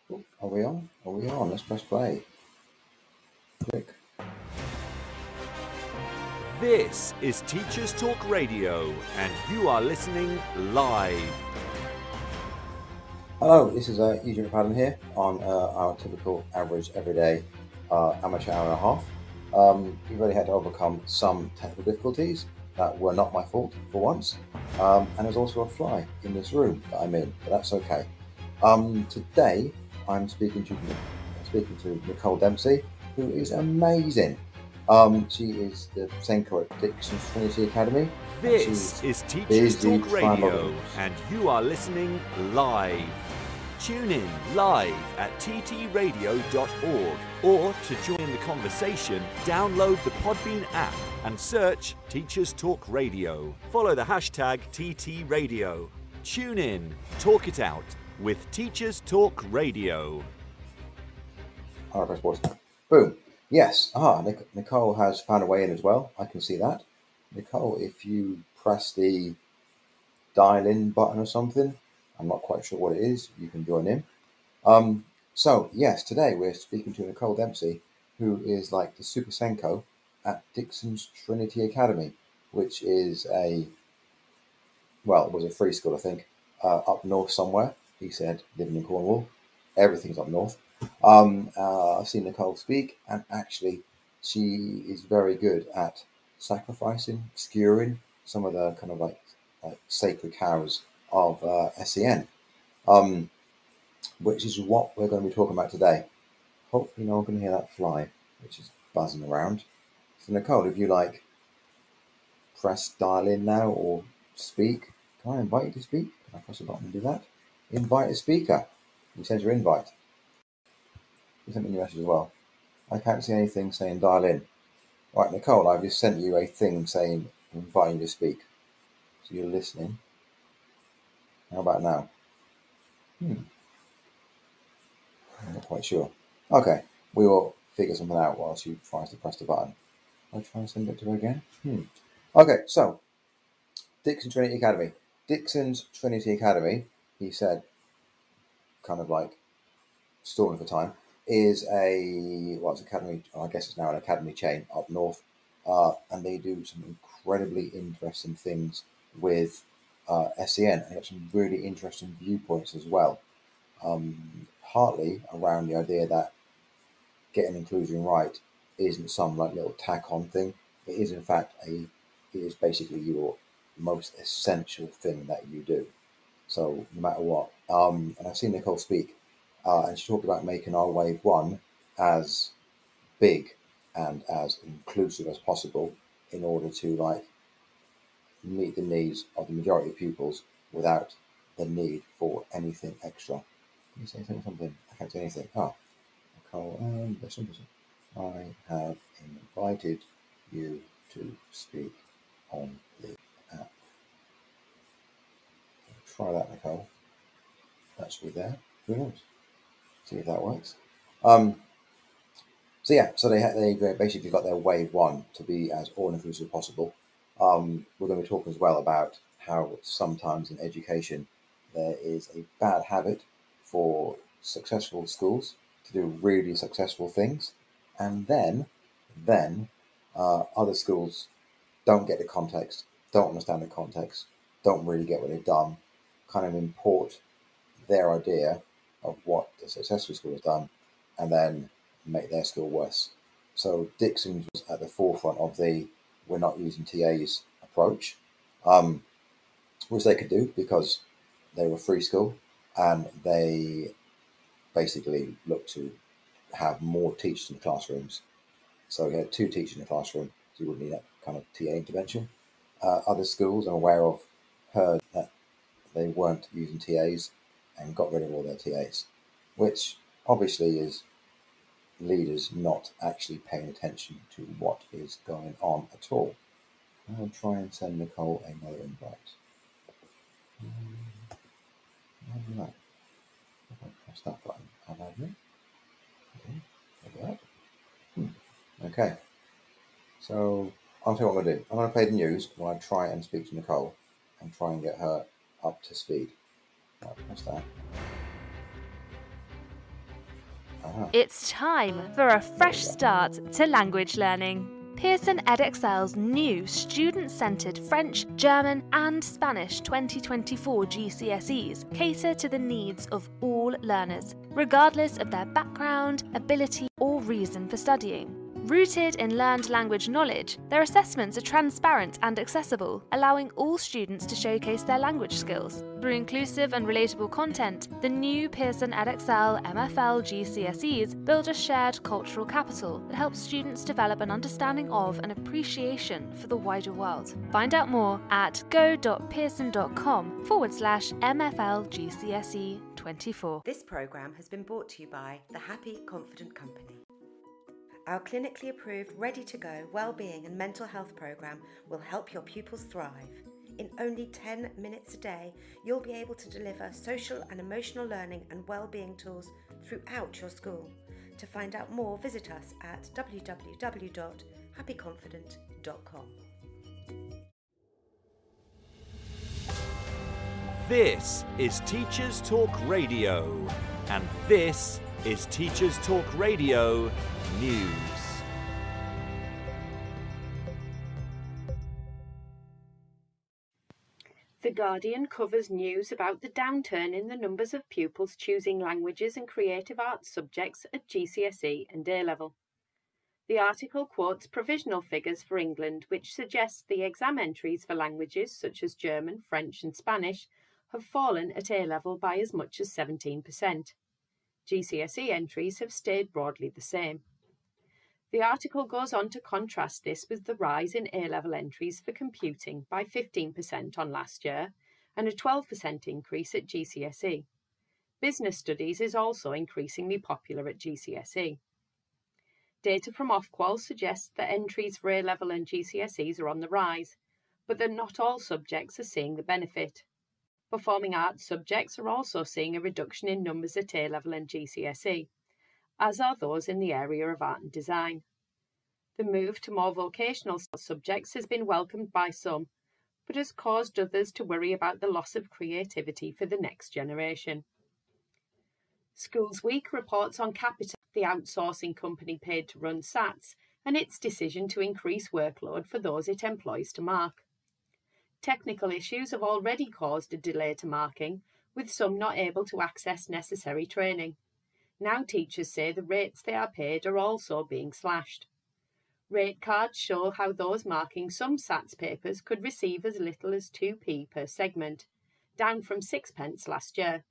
Oh, are we on? Are we on? Let's press play. Click. This is Teachers Talk Radio, and you are listening live. Hello, this is Eugene McFadden here on our typical average everyday amateur hour and a half. We really had to overcome some technical difficulties that were not my fault for once. And there's also a fly in this room that I'm in, but that's okay. Today I'm speaking to Nicole Dempsey, who is amazing. She is the Senko at Dixon's Trinity Academy. This is Teachers Talk Radio, and you are listening live. Tune in live at ttradio.org, or to join the conversation, download the Podbean app and search Teachers Talk Radio. Follow the hashtag TTRadio. Tune in, talk it out with Teachers Talk Radio. All right, press pause. Boom. Yes. Nicole has found a way in as well. I can see that. Nicole, if you press the dial in button or something, I'm not quite sure what it is, you can join in. So yes, today we're speaking to Nicole Dempsey, who is like the Super Senko at Dixon's Trinity Academy, which is it was a free school, I think, up north somewhere. He said, living in Cornwall. Everything's up north. I've seen Nicole speak, and actually she is very good at sacrificing, skewering some of the kind of like sacred cows of SEN, which is what we're going to be talking about today. Hopefully no one can hear that fly, which is buzzing around. So Nicole, if you like press dial in now or speak, can I invite you to speak? Can I press a button and do that? Invite a speaker. You send your invite. You sent me a new message as well. I can't see anything saying dial in. Right, Nicole, I've just sent you a thing saying inviting you to speak. So you're listening. How about now? I'm not quite sure. Okay, we will figure something out while she tries to press the button. I'll try and send it to her again. Okay, so Dixon Trinity Academy. Dixon's Trinity Academy, he said, kind of like stalling for time, is it's academy. I guess it's now an academy chain up north, and they do some incredibly interesting things with SEN, and got some really interesting viewpoints as well. Partly around the idea that getting inclusion right isn't some like little tack on thing. It is in fact it is basically your most essential thing that you do. So no matter what, and I've seen Nicole speak, and she talked about making our wave one as big and as inclusive as possible in order to like meet the needs of the majority of pupils without the need for anything extra. Can you say something? I can't say anything. Nicole, listen. I have invited you to speak on the app. Try that, Nicole. That should be there. Who knows? See if that works. So they basically got their wave one to be as all inclusive as possible. We're going to be talking as well about how sometimes in education there is a bad habit for successful schools to do really successful things, and then other schools don't get the context, don't understand the context, don't really get what they've done, kind of import their idea of what the successful school has done, and then make their school worse. So Dixon was at the forefront of the we're not using TAs approach, which they could do because they were a free school and they basically looked to have more teachers in the classrooms. So you had 2 teachers in the classroom, so you wouldn't need that kind of TA intervention. Other schools, I'm aware of, heard that they weren't using TAs and got rid of all their TAs, which obviously is leaders not actually paying attention to what is going on at all. I'll try and send Nicole another invite. No. If I press that button, add admin. Okay, okay. So I'll tell you what I'm going to do. I'm going to play the news while I try and speak to Nicole and try and get her up to speed. Right, press that. It's time for a fresh start to language learning. Pearson EdXL's new student-centred French, German and Spanish 2024 GCSEs cater to the needs of all learners, regardless of their background, ability or reason for studying. Rooted in learned language knowledge, their assessments are transparent and accessible, allowing all students to showcase their language skills. Through inclusive and relatable content, the new Pearson EdXL MFL GCSEs build a shared cultural capital that helps students develop an understanding of and appreciation for the wider world. Find out more at go.pearson.com/MFL GCSE 24. This programme has been brought to you by the Happy Confident Company. Our clinically approved, ready-to-go wellbeing and mental health programme will help your pupils thrive. In only 10 minutes a day, you'll be able to deliver social and emotional learning and wellbeing tools throughout your school. To find out more, visit us at www.happyconfident.com. This is Teachers Talk Radio, and this is Teachers Talk Radio News. The Guardian covers news about the downturn in the numbers of pupils choosing languages and creative arts subjects at GCSE and A-level. The article quotes provisional figures for England, which suggests the exam entries for languages such as German, French and Spanish have fallen at A-level by as much as 17%. GCSE entries have stayed broadly the same. The article goes on to contrast this with the rise in A-level entries for computing by 15% on last year and a 12% increase at GCSE. Business studies is also increasingly popular at GCSE. Data from Ofqual suggests that entries for A-level and GCSEs are on the rise, but that not all subjects are seeing the benefit. Performing arts subjects are also seeing a reduction in numbers at A-level and GCSE, as are those in the area of art and design. The move to more vocational subjects has been welcomed by some, but has caused others to worry about the loss of creativity for the next generation. Schools Week reports on Capita, the outsourcing company paid to run SATs, and its decision to increase workload for those it employs to mark. Technical issues have already caused a delay to marking, with some not able to access necessary training. Now teachers say the rates they are paid are also being slashed. Rate cards show how those marking some SATs papers could receive as little as 2p per segment, down from 6p last year.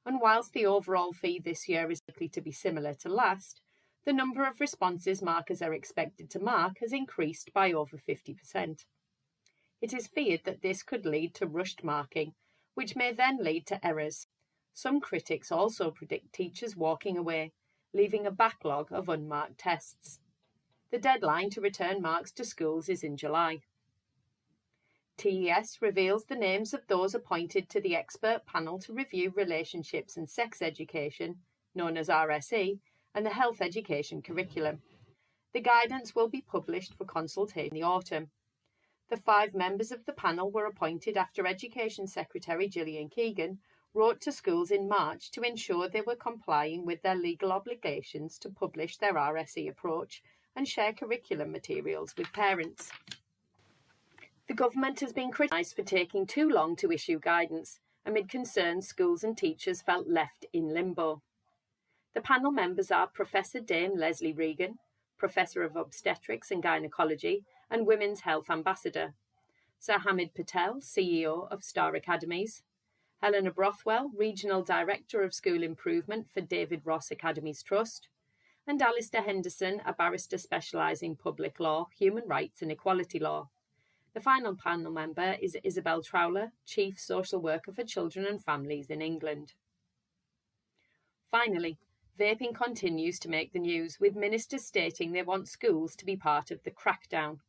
And whilst the overall fee this year is likely to be similar to last, the number of responses markers are expected to mark has increased by over 50%. It is feared that this could lead to rushed marking, which may then lead to errors. Some critics also predict teachers walking away, leaving a backlog of unmarked tests. The deadline to return marks to schools is in July. TES reveals the names of those appointed to the expert panel to review relationships and sex education, known as RSE, and the health education curriculum. The guidance will be published for consultation in the autumn. The 5 members of the panel were appointed after Education Secretary Gillian Keegan wrote to schools in March to ensure they were complying with their legal obligations to publish their RSE approach and share curriculum materials with parents. The government has been criticised for taking too long to issue guidance, amid concerns schools and teachers felt left in limbo. The panel members are Professor Dame Leslie Regan, Professor of Obstetrics and Gynecology and Women's Health Ambassador, Sir Hamid Patel, CEO of Star Academies, Helena Brothwell, Regional Director of School Improvement for David Ross Academies Trust, and Alistair Henderson, a barrister specialising public law, human rights and equality law. The final panel member is Isabel Trowler, Chief Social Worker for Children and Families in England. Finally, vaping continues to make the news, with ministers stating they want schools to be part of the crackdown.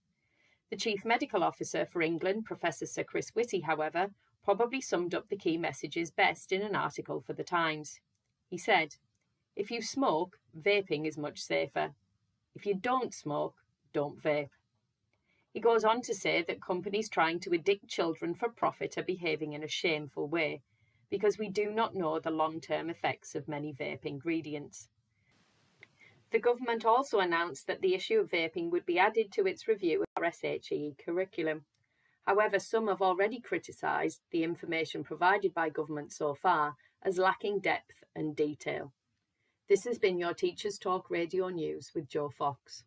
The Chief Medical Officer for England, Professor Sir Chris Whitty, however, probably summed up the key messages best in an article for The Times. He said, "If you smoke, vaping is much safer. If you don't smoke, don't vape." He goes on to say that companies trying to addict children for profit are behaving in a shameful way, because we do not know the long-term effects of many vape ingredients. The government also announced that the issue of vaping would be added to its review of our SHE curriculum. However, some have already criticised the information provided by government so far as lacking depth and detail. This has been your Teachers Talk Radio News with Jo Fox.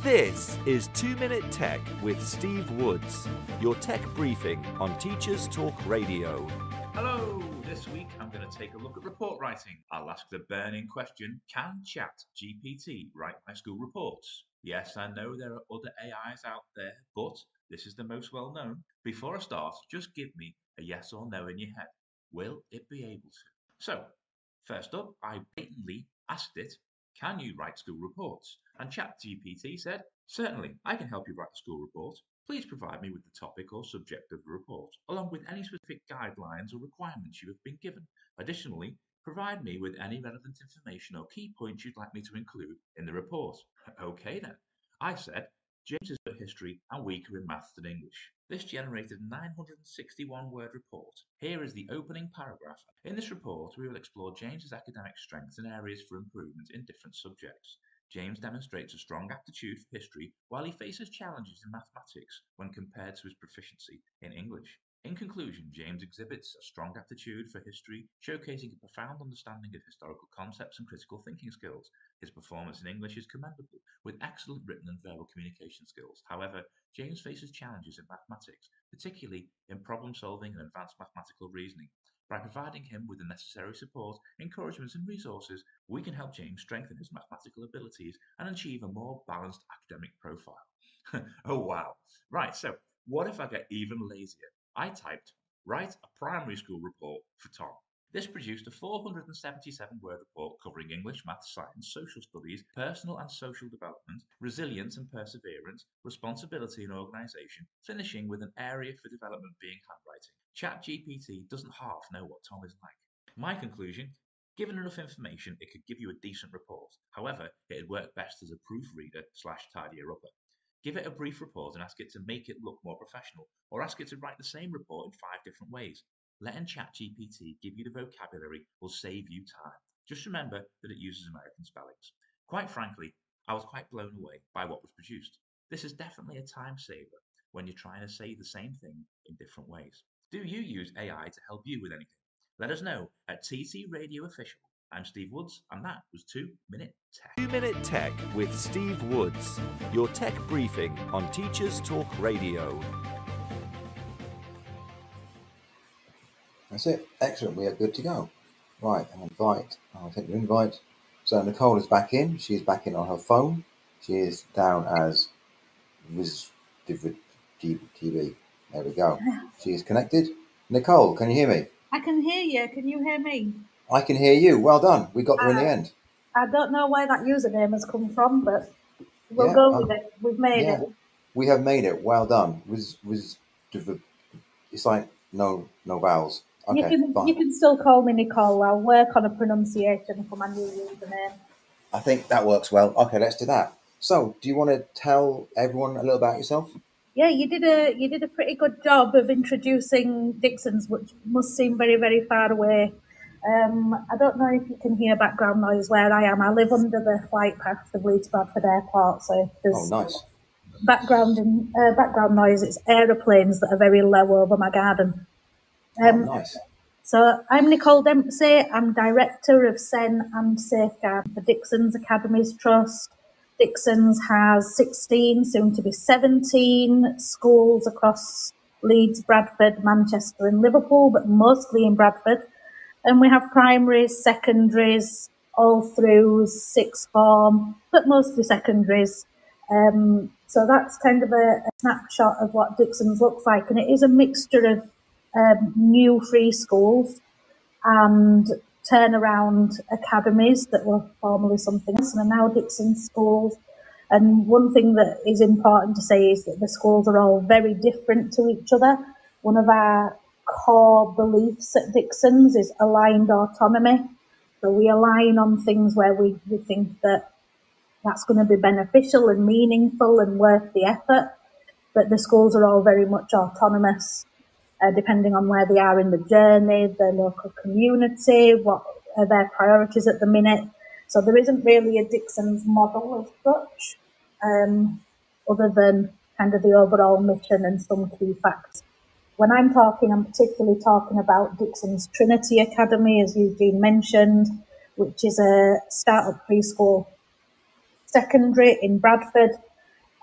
This is 2 Minute Tech with Steve Woods, your tech briefing on Teachers Talk Radio. Hello! This week I'm going to take a look at report writing. I'll ask the burning question, can ChatGPT write my school reports? Yes, I know there are other AIs out there, but this is the most well known. Before I start, just give me a yes or no in your head. Will it be able to? So, first up, I blatantly asked it, can you write school reports? And ChatGPT said, certainly, I can help you write a school report. Please provide me with the topic or subject of the report, along with any specific guidelines or requirements you have been given. Additionally, provide me with any relevant information or key points you'd like me to include in the report. Okay then. I said, James is good at history and weaker in maths than English. This generated a 961-word report. Here is the opening paragraph. In this report, we will explore James's academic strengths and areas for improvement in different subjects. James demonstrates a strong aptitude for history while he faces challenges in mathematics when compared to his proficiency in English. In conclusion, James exhibits a strong aptitude for history, showcasing a profound understanding of historical concepts and critical thinking skills. His performance in English is commendable, with excellent written and verbal communication skills. However, James faces challenges in mathematics, particularly in problem solving and advanced mathematical reasoning. By providing him with the necessary support, encouragement and resources, we can help James strengthen his mathematical abilities and achieve a more balanced academic profile. Oh wow. Right, so what if I get even lazier? I typed, write a primary school report for Tom. This produced a 477-word report covering English, maths, science, social studies, personal and social development, resilience and perseverance, responsibility and organisation, finishing with an area for development being handwriting. ChatGPT doesn't half know what Tom is like. My conclusion, given enough information, it could give you a decent report. However, it'd work best as a proofreader / tidier-upper. Give it a brief report and ask it to make it look more professional, or ask it to write the same report in 5 different ways. Letting ChatGPT give you the vocabulary will save you time. Just remember that it uses American spellings. Quite frankly, I was quite blown away by what was produced. This is definitely a time saver when you're trying to say the same thing in different ways. Do you use AI to help you with anything? Let us know at TT Radio Official. I'm Steve Woods, and that was 2 Minute Tech. 2 Minute Tech with Steve Woods, your tech briefing on Teachers Talk Radio. That's it. Excellent. We are good to go. Right, I'll take your invite. So Nicole is back in. She's back in on her phone. She is down as TV. There we go. She is connected. Nicole, can you hear me? I can hear you. Can you hear me? I can hear you. Well done. We got there in the end. I don't know where that username has come from, but we'll go with it. We've made it. We have made it. Well done. It's like no vowels. Okay, you can still call me Nicole. I'll work on a pronunciation for my new username. I think that works well. Okay, let's do that. So, do you want to tell everyone a little about yourself? Yeah, you did a pretty good job of introducing Dixon's, which must seem very, very far away. I don't know if you can hear background noise where I am. I live under the flight path of Leeds Bradford Airport, so there's nice. background noise. It's aeroplanes that are very low over my garden. Nice. So I'm Nicole Dempsey. I'm Director of SEN and Safeguard for Dixon's Academies Trust. Dixon's has 16, soon to be 17 schools across Leeds, Bradford, Manchester and Liverpool, but mostly in Bradford. And we have primaries, secondaries, all through sixth form, but mostly secondaries. So that's kind of a snapshot of what Dixon's looks like. And it is a mixture of new free schools and turnaround academies that were formerly something else and are now Dixon schools. And one thing that is important to say is that the schools are all very different to each other. One of our core beliefs at Dixon's is aligned autonomy. So we align on things where we think that that's going to be beneficial and meaningful and worth the effort. But the schools are all very much autonomous, depending on where they are in the journey, the local community, what are their priorities at the minute. So there isn't really a Dixon's model as such, other than kind of the overall mission and some key facts. When I'm particularly talking about Dixon's Trinity Academy, as Eugene mentioned, which is a start-up preschool secondary in Bradford.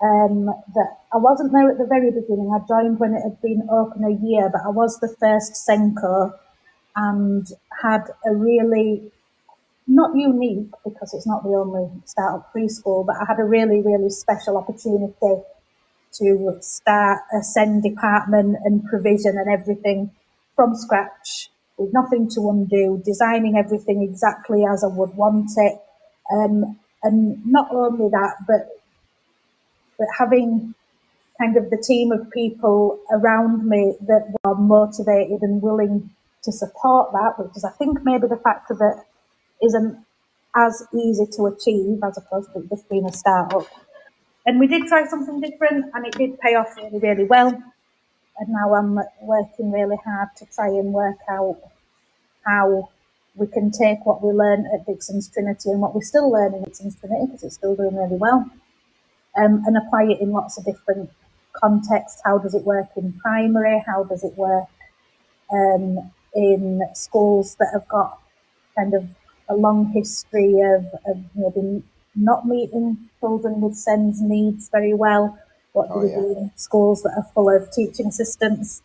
That I wasn't there at the very beginning. I joined when it had been open a year, but I was the first Senko and had a really, not unique because it's not the only start-up preschool, but I had a really, really special opportunity to start a SEN department and provision and everything from scratch with nothing to undo, designing everything exactly as I would want it. And not only that, but having kind of the team of people around me that were motivated and willing to support that, which is, I think, maybe the factor that isn't as easy to achieve as opposed to just being a start-up. And we did try something different, and it did pay off really, really well. And now I'm working really hard to try and work out how we can take what we learned at Dixon's Trinity and what we're still learning at Dixon's Trinity, because it's still doing really well, and apply it in lots of different contexts. How does it work in primary? How does it work in schools that have got kind of a long history of maybe not meeting children with SEN's needs very well? What do we do in schools that are full of teaching assistants?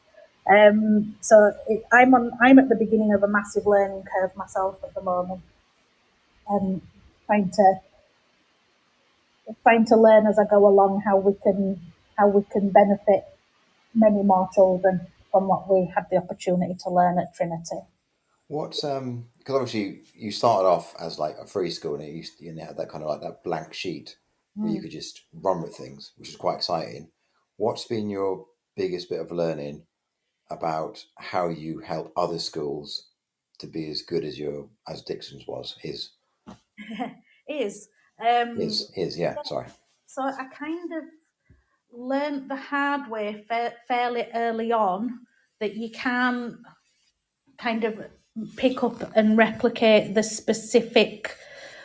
I'm at the beginning of a massive learning curve myself at the moment, trying to learn as I go along how we can benefit many more children from what we had the opportunity to learn at Trinity. What's because obviously you started off as like a free school, and you had that kind of like that blank sheet where you could just run with things, which is quite exciting. What's been your biggest bit of learning about how you help other schools to be as good as Dixon's was? Sorry. So I kind of learned the hard way fairly early on that you can't kind of pick up and replicate the specific,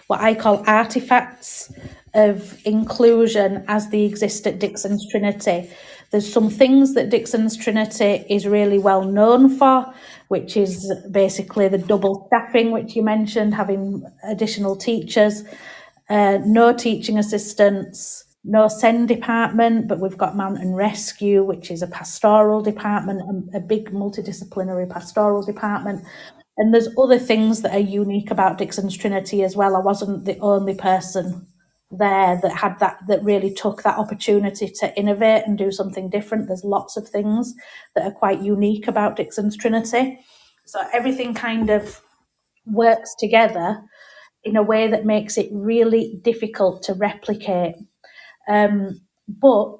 what I call artifacts of inclusion as they exist at Dixon's Trinity. There's some things that Dixon's Trinity is really well known for, which is basically the double staffing, which you mentioned, having additional teachers, no teaching assistants, no SEN department, but we've got Mountain Rescue, which is a pastoral department, a big multidisciplinary pastoral department. And there's other things that are unique about Dixon's Trinity as well. I wasn't the only person there that had that really took that opportunity to innovate and do something different. There's lots of things that are quite unique about Dixon's Trinity. So everything kind of works together in a way that makes it really difficult to replicate. But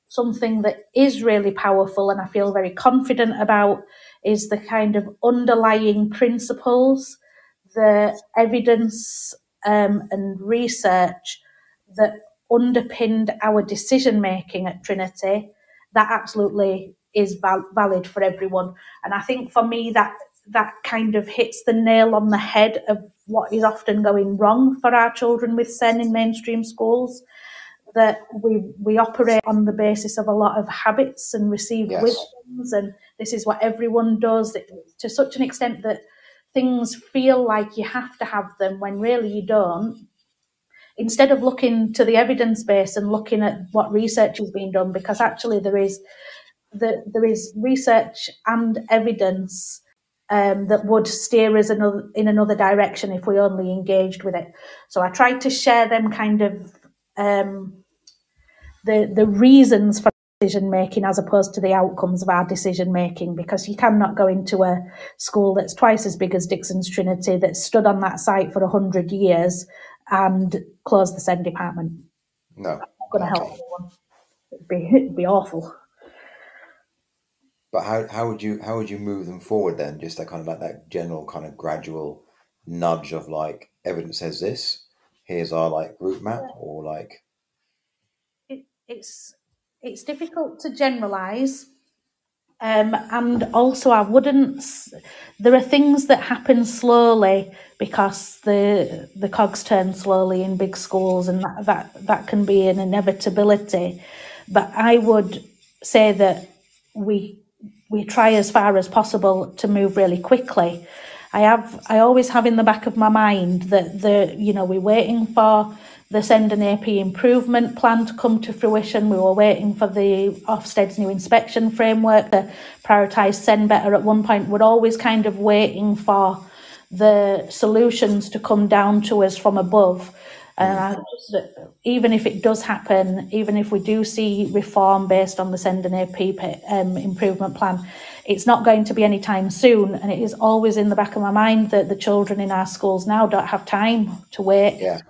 something that is really powerful and I feel very confident about is the kind of underlying principles, the evidence and research that underpinned our decision making at Trinity. That absolutely is valid for everyone. And I think for me that kind of hits the nail on the head of what is often going wrong for our children with SEN in mainstream schools, that we operate on the basis of a lot of habits and received wisdoms, and this is what everyone does, to such an extent that things feel like you have to have them when really you don't. Instead of looking to the evidence base and looking at what research is being done, because actually there is research and evidence that would steer us in another direction if we only engaged with it. So I tried to share them kind of the reasons for decision making as opposed to the outcomes of our decision making, because you cannot go into a school that's twice as big as Dixon's Trinity, that's stood on that site for 100 years, and close the SEN department. No, that's not going to help anyone. It'd be awful. But how would you move them forward then? Just that kind of like that general kind of gradual nudge of like, evidence says this, here's our like route map, or like it's difficult to generalize And also I wouldn't, there are things that happen slowly because the cogs turn slowly in big schools, and that can be an inevitability. But I would say that we try as far as possible to move really quickly. I always have in the back of my mind that we're waiting for the SEND and AP improvement plan to come to fruition. We were waiting for the Ofsted's new inspection framework to prioritise SEND better. At one point, we're always kind of waiting for the solutions to come down to us from above. And even if it does happen, even if we do see reform based on the SEND and AP improvement plan, it's not going to be anytime soon. And it is always in the back of my mind that the children in our schools now don't have time to wait. Yeah.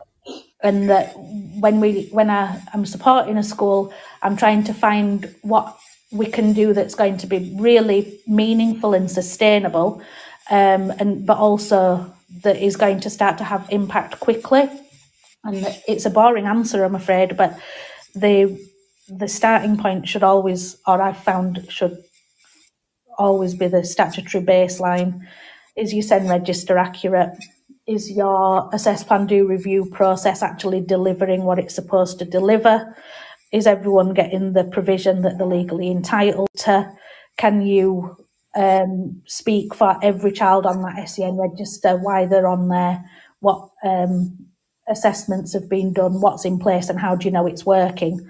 And that when I'm supporting a school, I'm trying to find what we can do that's going to be really meaningful and sustainable, but also that is going to start to have impact quickly. And it's a boring answer, I'm afraid, but the starting point should always, or I've found should always be the statutory baseline. Is your SEN register accurate? Is your assess, plan, do, review process actually delivering what it's supposed to deliver? Is everyone getting the provision that they're legally entitled to? Can you speak for every child on that SEN register, why they're on there, what assessments have been done, what's in place, and how do you know it's working?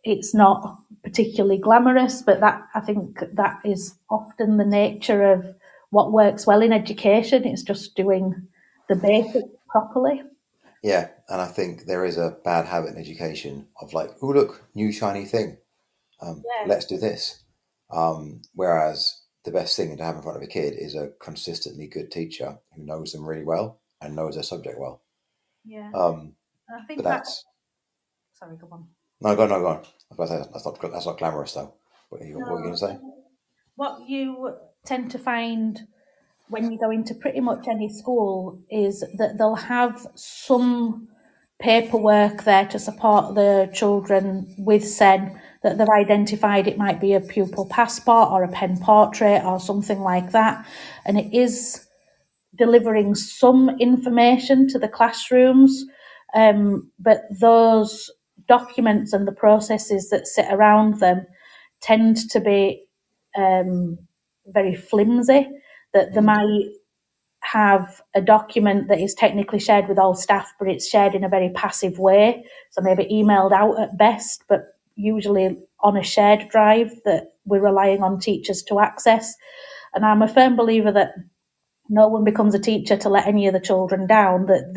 It's not particularly glamorous, but I think that is often the nature of what works well in education. It's just doing the basics properly. Yeah, and I think there is a bad habit in education of like, oh look, new shiny thing, let's do this. Whereas the best thing to have in front of a kid is a consistently good teacher who knows them really well and knows their subject well. Yeah. I think that's. Sorry, go on. No, go on. I was about to say, that's not glamorous though. What are you going to say? What you tend to find when you go into pretty much any school is that they'll have some paperwork there to support the children with SEN, that they've identified. It might be a pupil passport or a pen portrait or something like that, and it is delivering some information to the classrooms, but those documents and the processes that sit around them tend to be very flimsy, that they might have a document that is technically shared with all staff, but it's shared in a very passive way, so maybe emailed out at best, but usually on a shared drive that we're relying on teachers to access. And I'm a firm believer that no one becomes a teacher to let any of the children down, that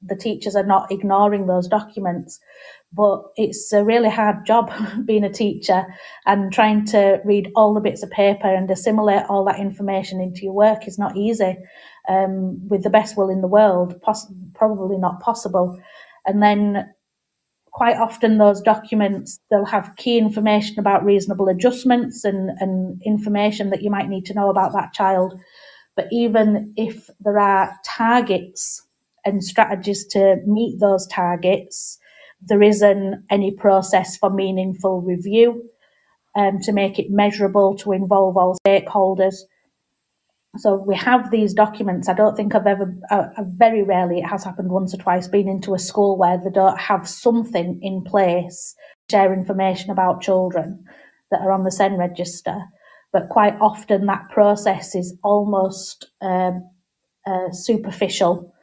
the teachers are not ignoring those documents. But it's a really hard job being a teacher and trying to read all the bits of paper and assimilate all that information into your work is not easy. With the best will in the world, probably not possible. And then quite often those documents, they'll have key information about reasonable adjustments and information that you might need to know about that child. But even if there are targets and strategies to meet those targets, there isn't any process for meaningful review to make it measurable, to involve all stakeholders. So we have these documents. I don't think very rarely, it has happened once or twice, been into a school where they don't have something in place to share information about children that are on the SEN register. But quite often that process is almost superficial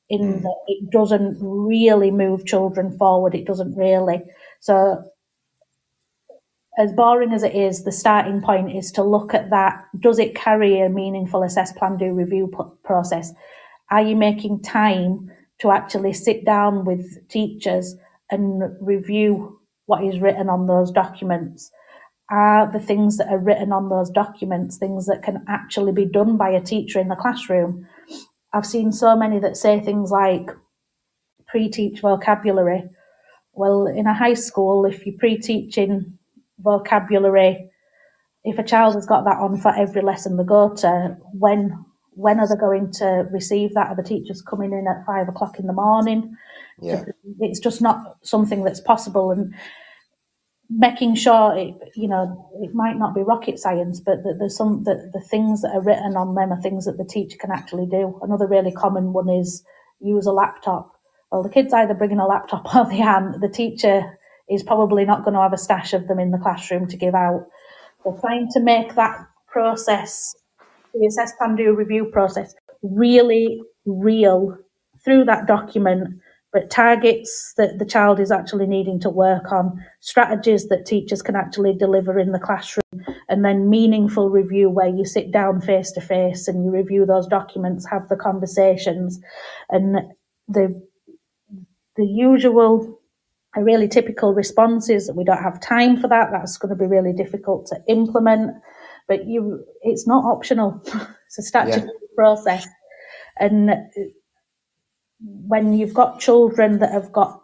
in that it doesn't really move children forward. It doesn't really. So as boring as it is, the starting point is to look at that. Does it carry a meaningful assess, plan, do, review process? Are you making time to actually sit down with teachers and review what is written on those documents? Are the things that are written on those documents things that can actually be done by a teacher in the classroom? I've seen so many that say things like pre-teach vocabulary. Well, in a high school, if you're pre-teaching vocabulary, if a child has got that on for every lesson they go to, when are they going to receive that? Are the teachers coming in at 5 o'clock in the morning? Yeah. It's just not something that's possible. And making sure it might not be rocket science, but that there's the things that are written on them are things that the teacher can actually do. Another really common one is use a laptop. Well, the kid's either bringing a laptop or they aren't. The teacher is probably not going to have a stash of them in the classroom to give out. So trying to make that process, the assess, plan, do, review process, really real through that document, but targets that the child is actually needing to work on, strategies that teachers can actually deliver in the classroom, and then meaningful review where you sit down face to face and you review those documents, have the conversations, and the usual, a really typical response is that we don't have time for that. That's going to be really difficult to implement, but it's not optional. It's a statutory process. And when you've got children that have got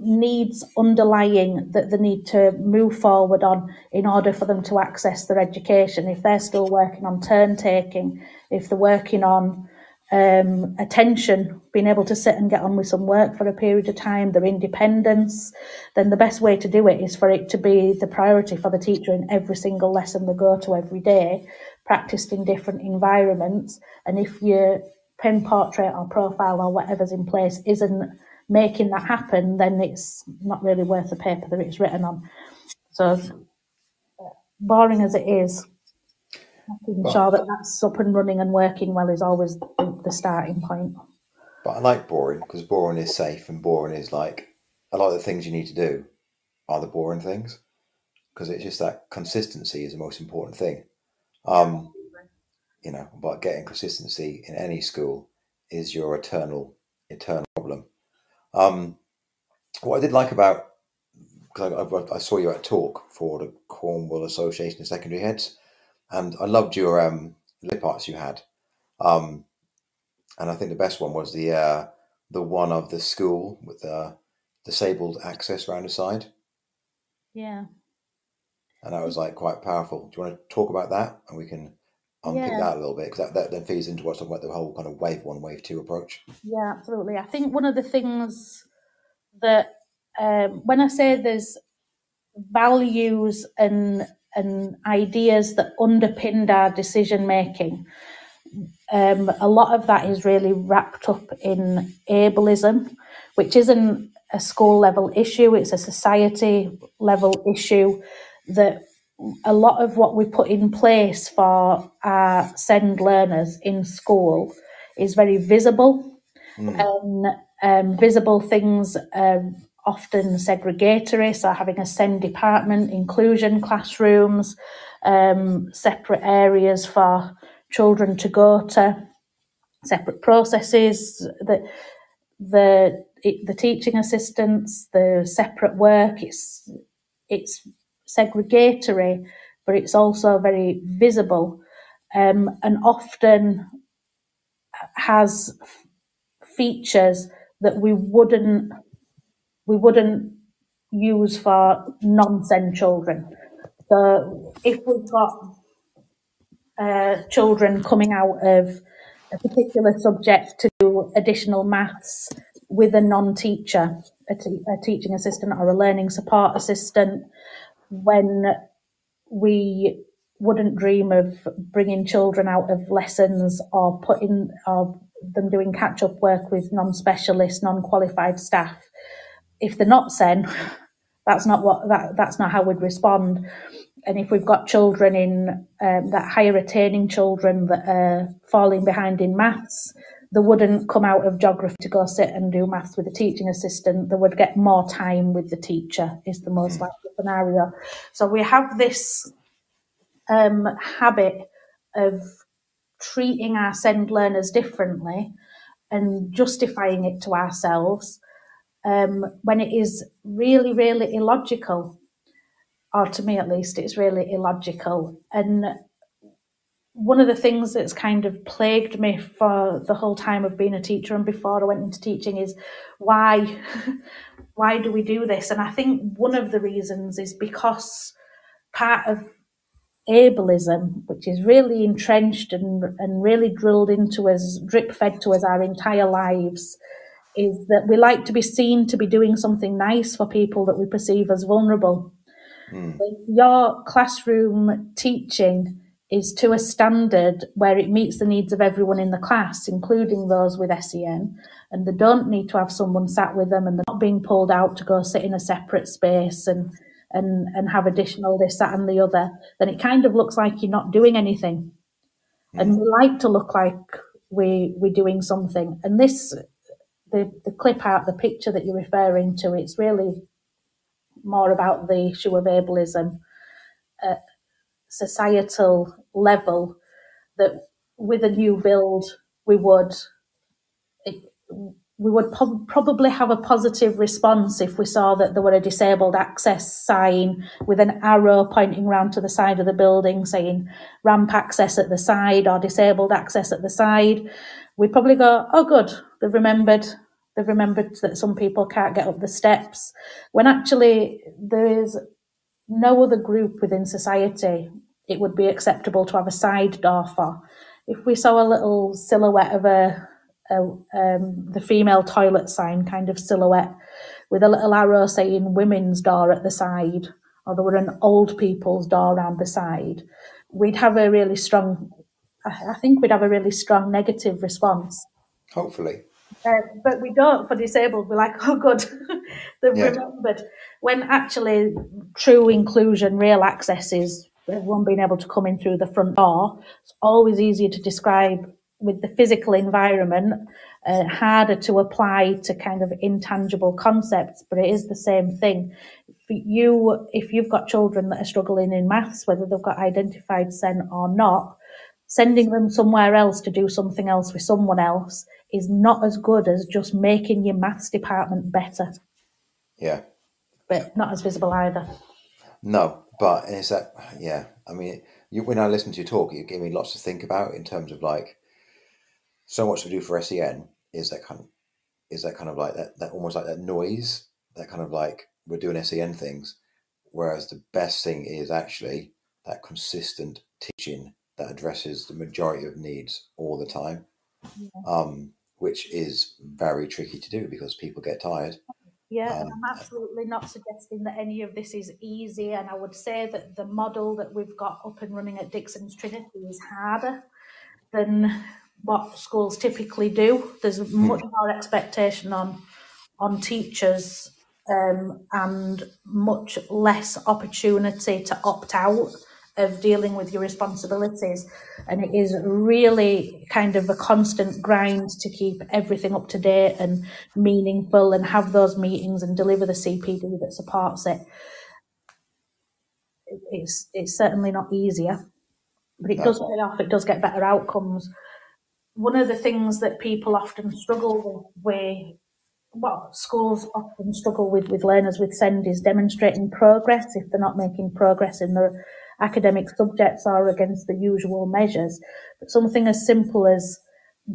needs underlying that they need to move forward on in order for them to access their education, if they're still working on turn taking, if they're working on attention, being able to sit and get on with some work for a period of time, their independence, then the best way to do it is for it to be the priority for the teacher in every single lesson they go to every day, practiced in different environments. And if your pen portrait or profile or whatever's in place isn't making that happen, then it's not really worth the paper that it's written on. So boring as it is, making sure that that's up and running and working well is always the starting point. But I like boring because boring is safe, and boring is like a lot of the things you need to do are the boring things, because it's just that consistency is the most important thing. But getting consistency in any school is your eternal problem. What I did like about, because I saw you at a talk for the Cornwall Association of Secondary Heads, and I loved your lip arts you had, and I think the best one was the one of the school with the disabled access around the side. Yeah. And that was like quite powerful. Do you want to talk about that, and we can unpick that a little bit, because that then feeds into what's talking about the whole kind of wave 1, wave 2 approach. Yeah, absolutely. I think one of the things that when I say there's values and ideas that underpinned our decision making, a lot of that is really wrapped up in ableism, which isn't a school level issue, it's a society level issue. That a lot of what we put in place for our SEND learners in school is very visible, and visible things often segregatory, so having a SEN department, inclusion classrooms, separate areas for children to go to, separate processes, the teaching assistants, the separate work, it's segregatory, but it's also very visible, and often has features that we wouldn't use for non-SEN children. So if we've got children coming out of a particular subject to do additional maths with a non-teacher, a teaching assistant or a learning support assistant, when we wouldn't dream of bringing children out of lessons or them doing catch-up work with non-specialist, non-qualified staff. If they're not SEN, that's not how we'd respond. And if we've got children in that higher attaining children that are falling behind in maths, they wouldn't come out of geography to go sit and do maths with a teaching assistant. They would get more time with the teacher, is the most likely scenario. So we have this habit of treating our SEND learners differently and justifying it to ourselves, when it is really, really illogical. Or to me at least, it's really illogical. And one of the things that's kind of plagued me for the whole time of being a teacher and before I went into teaching is why do we do this? And I think one of the reasons is because part of ableism, which is really entrenched and really drilled into us, drip-fed to us our entire lives, is that we like to be seen to be doing something nice for people that we perceive as vulnerable. If your classroom teaching is to a standard where it meets the needs of everyone in the class, including those with SEN, and they don't need to have someone sat with them and they're not being pulled out to go sit in a separate space and have additional this, that and the other, then it kind of looks like you're not doing anything. And we like to look like we're doing something. And this, the clip out, the picture that you're referring to, it's really more about the issue of ableism at societal level, that with a new build we would probably have a positive response if we saw that there were a disabled access sign with an arrow pointing round to the side of the building saying ramp access at the side or disabled access at the side. We'd probably go, oh good, they've remembered that some people can't get up the steps, when actually there is no other group within society it would be acceptable to have a side door for. If we saw a little silhouette of the female toilet sign kind of silhouette with a little arrow saying women's door at the side, or there were an old people's door around the side, we'd have a really strong, I think we'd have a really strong negative response. Hopefully. But we don't for disabled. We're like, oh good, they've remembered. When actually true inclusion, real access is everyone being able to come in through the front door. It's always easier to describe with the physical environment, harder to apply to kind of intangible concepts, but it is the same thing. If you've got children that are struggling in maths, whether they've got identified SEN or not, sending them somewhere else to do something else with someone else is not as good as just making your maths department better. Yeah. But not as visible either. No, but it's that, yeah. I mean, when I listen to you talk, you give me lots to think about in terms of like, so much to do for SEN is that kind of like that almost like that noise, that kind of like we're doing SEN things, whereas the best thing is actually that consistent teaching that addresses the majority of needs all the time, which is very tricky to do because people get tired. Yeah, and I'm absolutely not suggesting that any of this is easy, and I would say that the model that we've got up and running at Dixon's Trinity is harder than what schools typically do. There's much more expectation on teachers and much less opportunity to opt out of dealing with your responsibilities, and it is really kind of a constant grind to keep everything up to date and meaningful and have those meetings and deliver the CPD that supports it. It's certainly not easier, but it does pay off. It does get better outcomes. One of the things that people often struggle with, what schools often struggle with learners with SEND, is demonstrating progress if they're not making progress in their academic subjects or against the usual measures. But something as simple as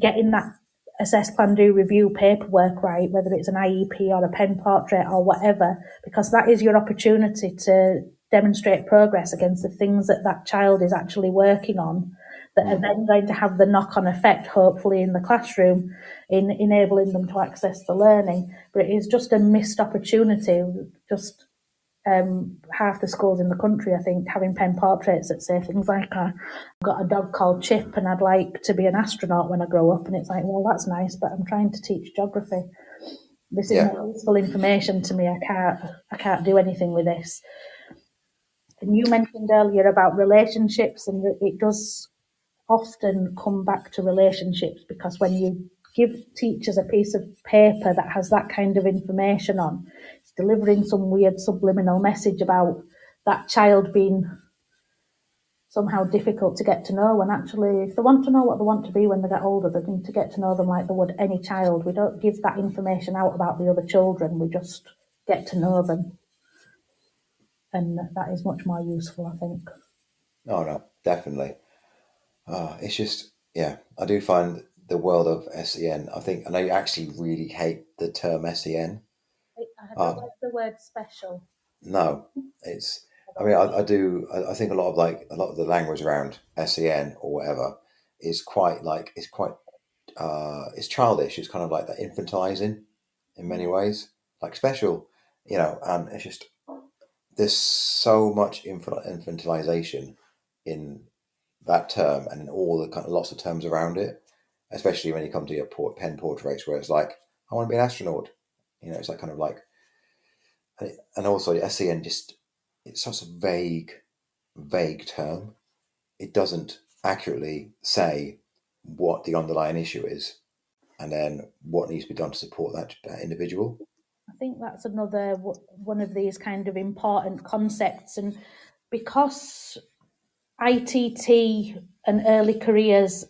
getting that assess, plan, do, review paperwork right, whether it's an IEP or a pen portrait or whatever, because that is your opportunity to demonstrate progress against the things that child is actually working on, that are then going to have the knock-on effect, hopefully, in the classroom, in enabling them to access the learning. But it is just a missed opportunity. Just half the schools in the country, I think, having pen portraits that say things like, I've got a dog called Chip and I'd like to be an astronaut when I grow up. And it's like, well, that's nice, but I'm trying to teach geography. This is not useful information to me. I can't do anything with this. And you mentioned earlier about relationships, and it does often come back to relationships, because when you give teachers a piece of paper that has that kind of information on, it's delivering some weird subliminal message about that child being somehow difficult to get to know, when actually if they want to know what they want to be when they get older, they need to get to know them like they would any child. We don't give that information out about the other children, we just get to know them. And that is much more useful, I think. Oh, no, definitely. It's just, I do find the world of SEN, I think, and I actually really hate the term SEN. I don't like the word special. No, I think a lot of the language around SEN or whatever is it's childish. It's kind of like that infantilizing in many ways, like special, and it's just, there's so much infantilization in that term and in all the kind of lots of terms around it, especially when you come to your pen portraits, where it's like, I want to be an astronaut. You know, it's like kind of like, and also SEN it's such a vague term. It doesn't accurately say what the underlying issue is and then what needs to be done to support that individual. I think that's another one of these kind of important concepts. And because ITT and early careers,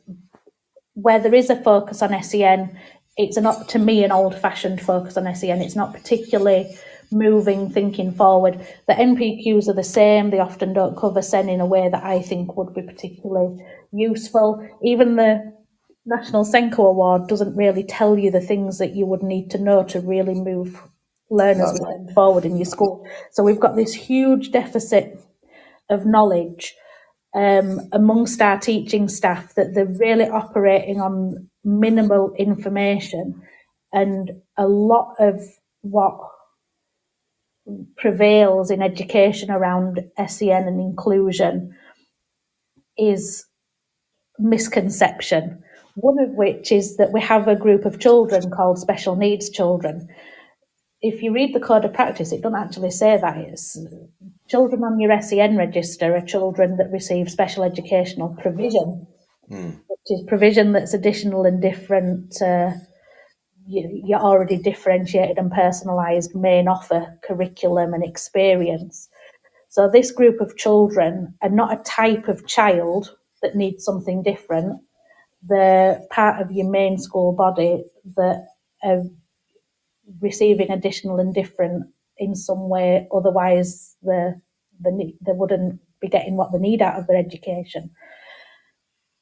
where there is a focus on SEN, it's not, to me, an old-fashioned focus on SEN. It's not particularly moving thinking forward. The NPQs are the same. They often don't cover SEN in a way that I think would be particularly useful. Even the National SENCO Award doesn't really tell you the things that you would need to know to really move learners forward in your school. So we've got this huge deficit of knowledge amongst our teaching staff, that they're really operating on minimal information, and a lot of what prevails in education around SEN and inclusion is misconception. One of which is that we have a group of children called special needs children. If you read the Code of Practice, it doesn't actually say that. It's children on your SEN register are children that receive special educational provision, which is provision that's additional and different. You're already differentiated and personalised main offer curriculum and experience. So this group of children are not a type of child that needs something different. They're part of your main school body that are receiving additional and different in some way. Otherwise, they wouldn't be getting what they need out of their education.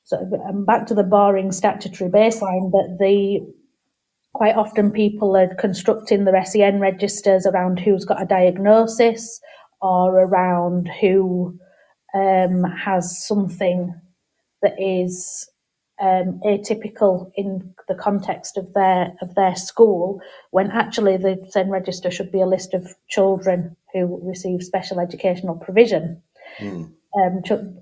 So I'm back to the boring statutory baseline, but quite often people are constructing their SEN registers around who's got a diagnosis or around who has something that is atypical in the context of their school, when actually the SEN register should be a list of children who receive special educational provision.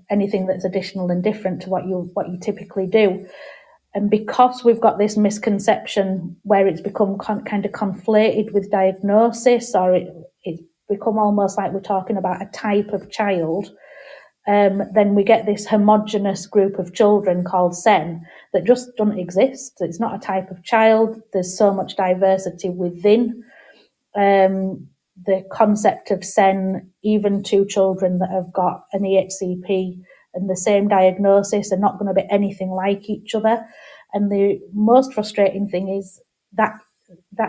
Anything that's additional and different to what you typically do. And because we've got this misconception where it's become kind of conflated with diagnosis, or it's become almost like we're talking about a type of child, then we get this homogenous group of children called SEN that just don't exist. It's not a type of child. There's so much diversity within the concept of SEN. Even two children that have got an EHCP and the same diagnosis are not going to be anything like each other. And the most frustrating thing is that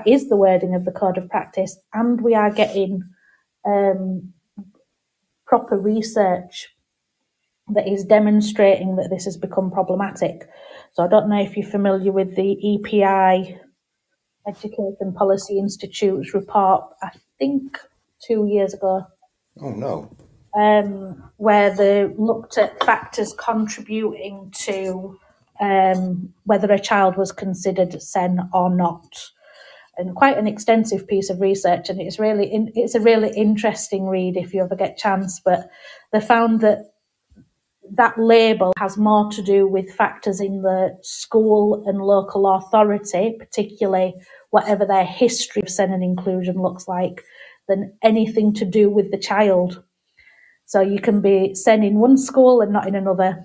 is the wording of the Code of Practice, and we are getting proper research that is demonstrating that this has become problematic. So I don't know if you're familiar with the EPI, Education Policy Institute's report, I think 2 years ago. Oh, no. Where they looked at factors contributing to whether a child was considered SEN or not. And quite an extensive piece of research, and it's a really interesting read if you ever get a chance. But they found that label has more to do with factors in the school and local authority, particularly whatever their history of SEN and inclusion looks like, than anything to do with the child. So you can be SEN in one school and not in another.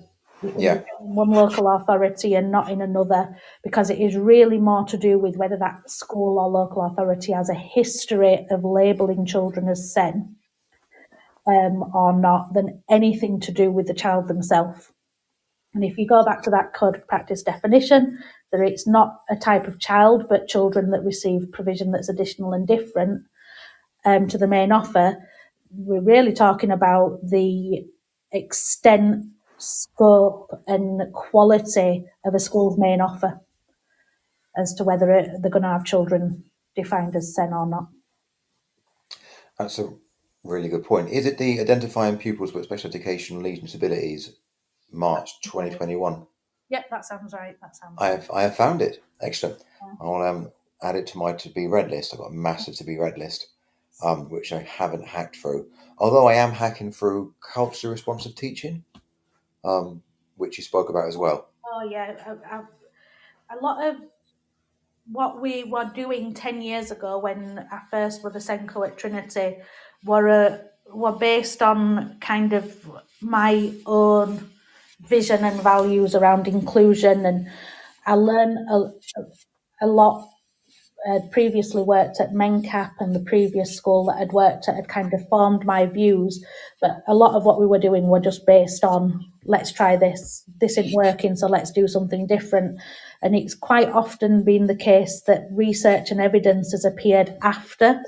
Yeah. In one local authority and not in another, because it is really more to do with whether that school or local authority has a history of labelling children as SEN or not, than anything to do with the child themselves. And if you go back to that Code of Practice definition, that it's not a type of child, but children that receive provision that's additional and different to the main offer, we're really talking about the extent, scope and quality of a school's main offer as to whether they're going to have children defined as SEN or not. That's a really good point. Is it the Identifying Pupils with Special Educational Needs and Disabilities, March 2021? Yeah, that sounds right. I have found it. Excellent. Yeah. I'll add it to my to-be-read list. I've got a massive to-be-read list. which I haven't hacked through. Although I am hacking through culturally responsive teaching, which you spoke about as well. Oh yeah, a lot of what we were doing 10 years ago when I first was a SENCO at Trinity were based on kind of my own vision and values around inclusion, and I learned a lot. I'd previously worked at MenCap, and the previous school that I'd worked at had kind of formed my views, but a lot of what we were doing were just based on, let's try this isn't working, so let's do something different. And it's quite often been the case that research and evidence has appeared after,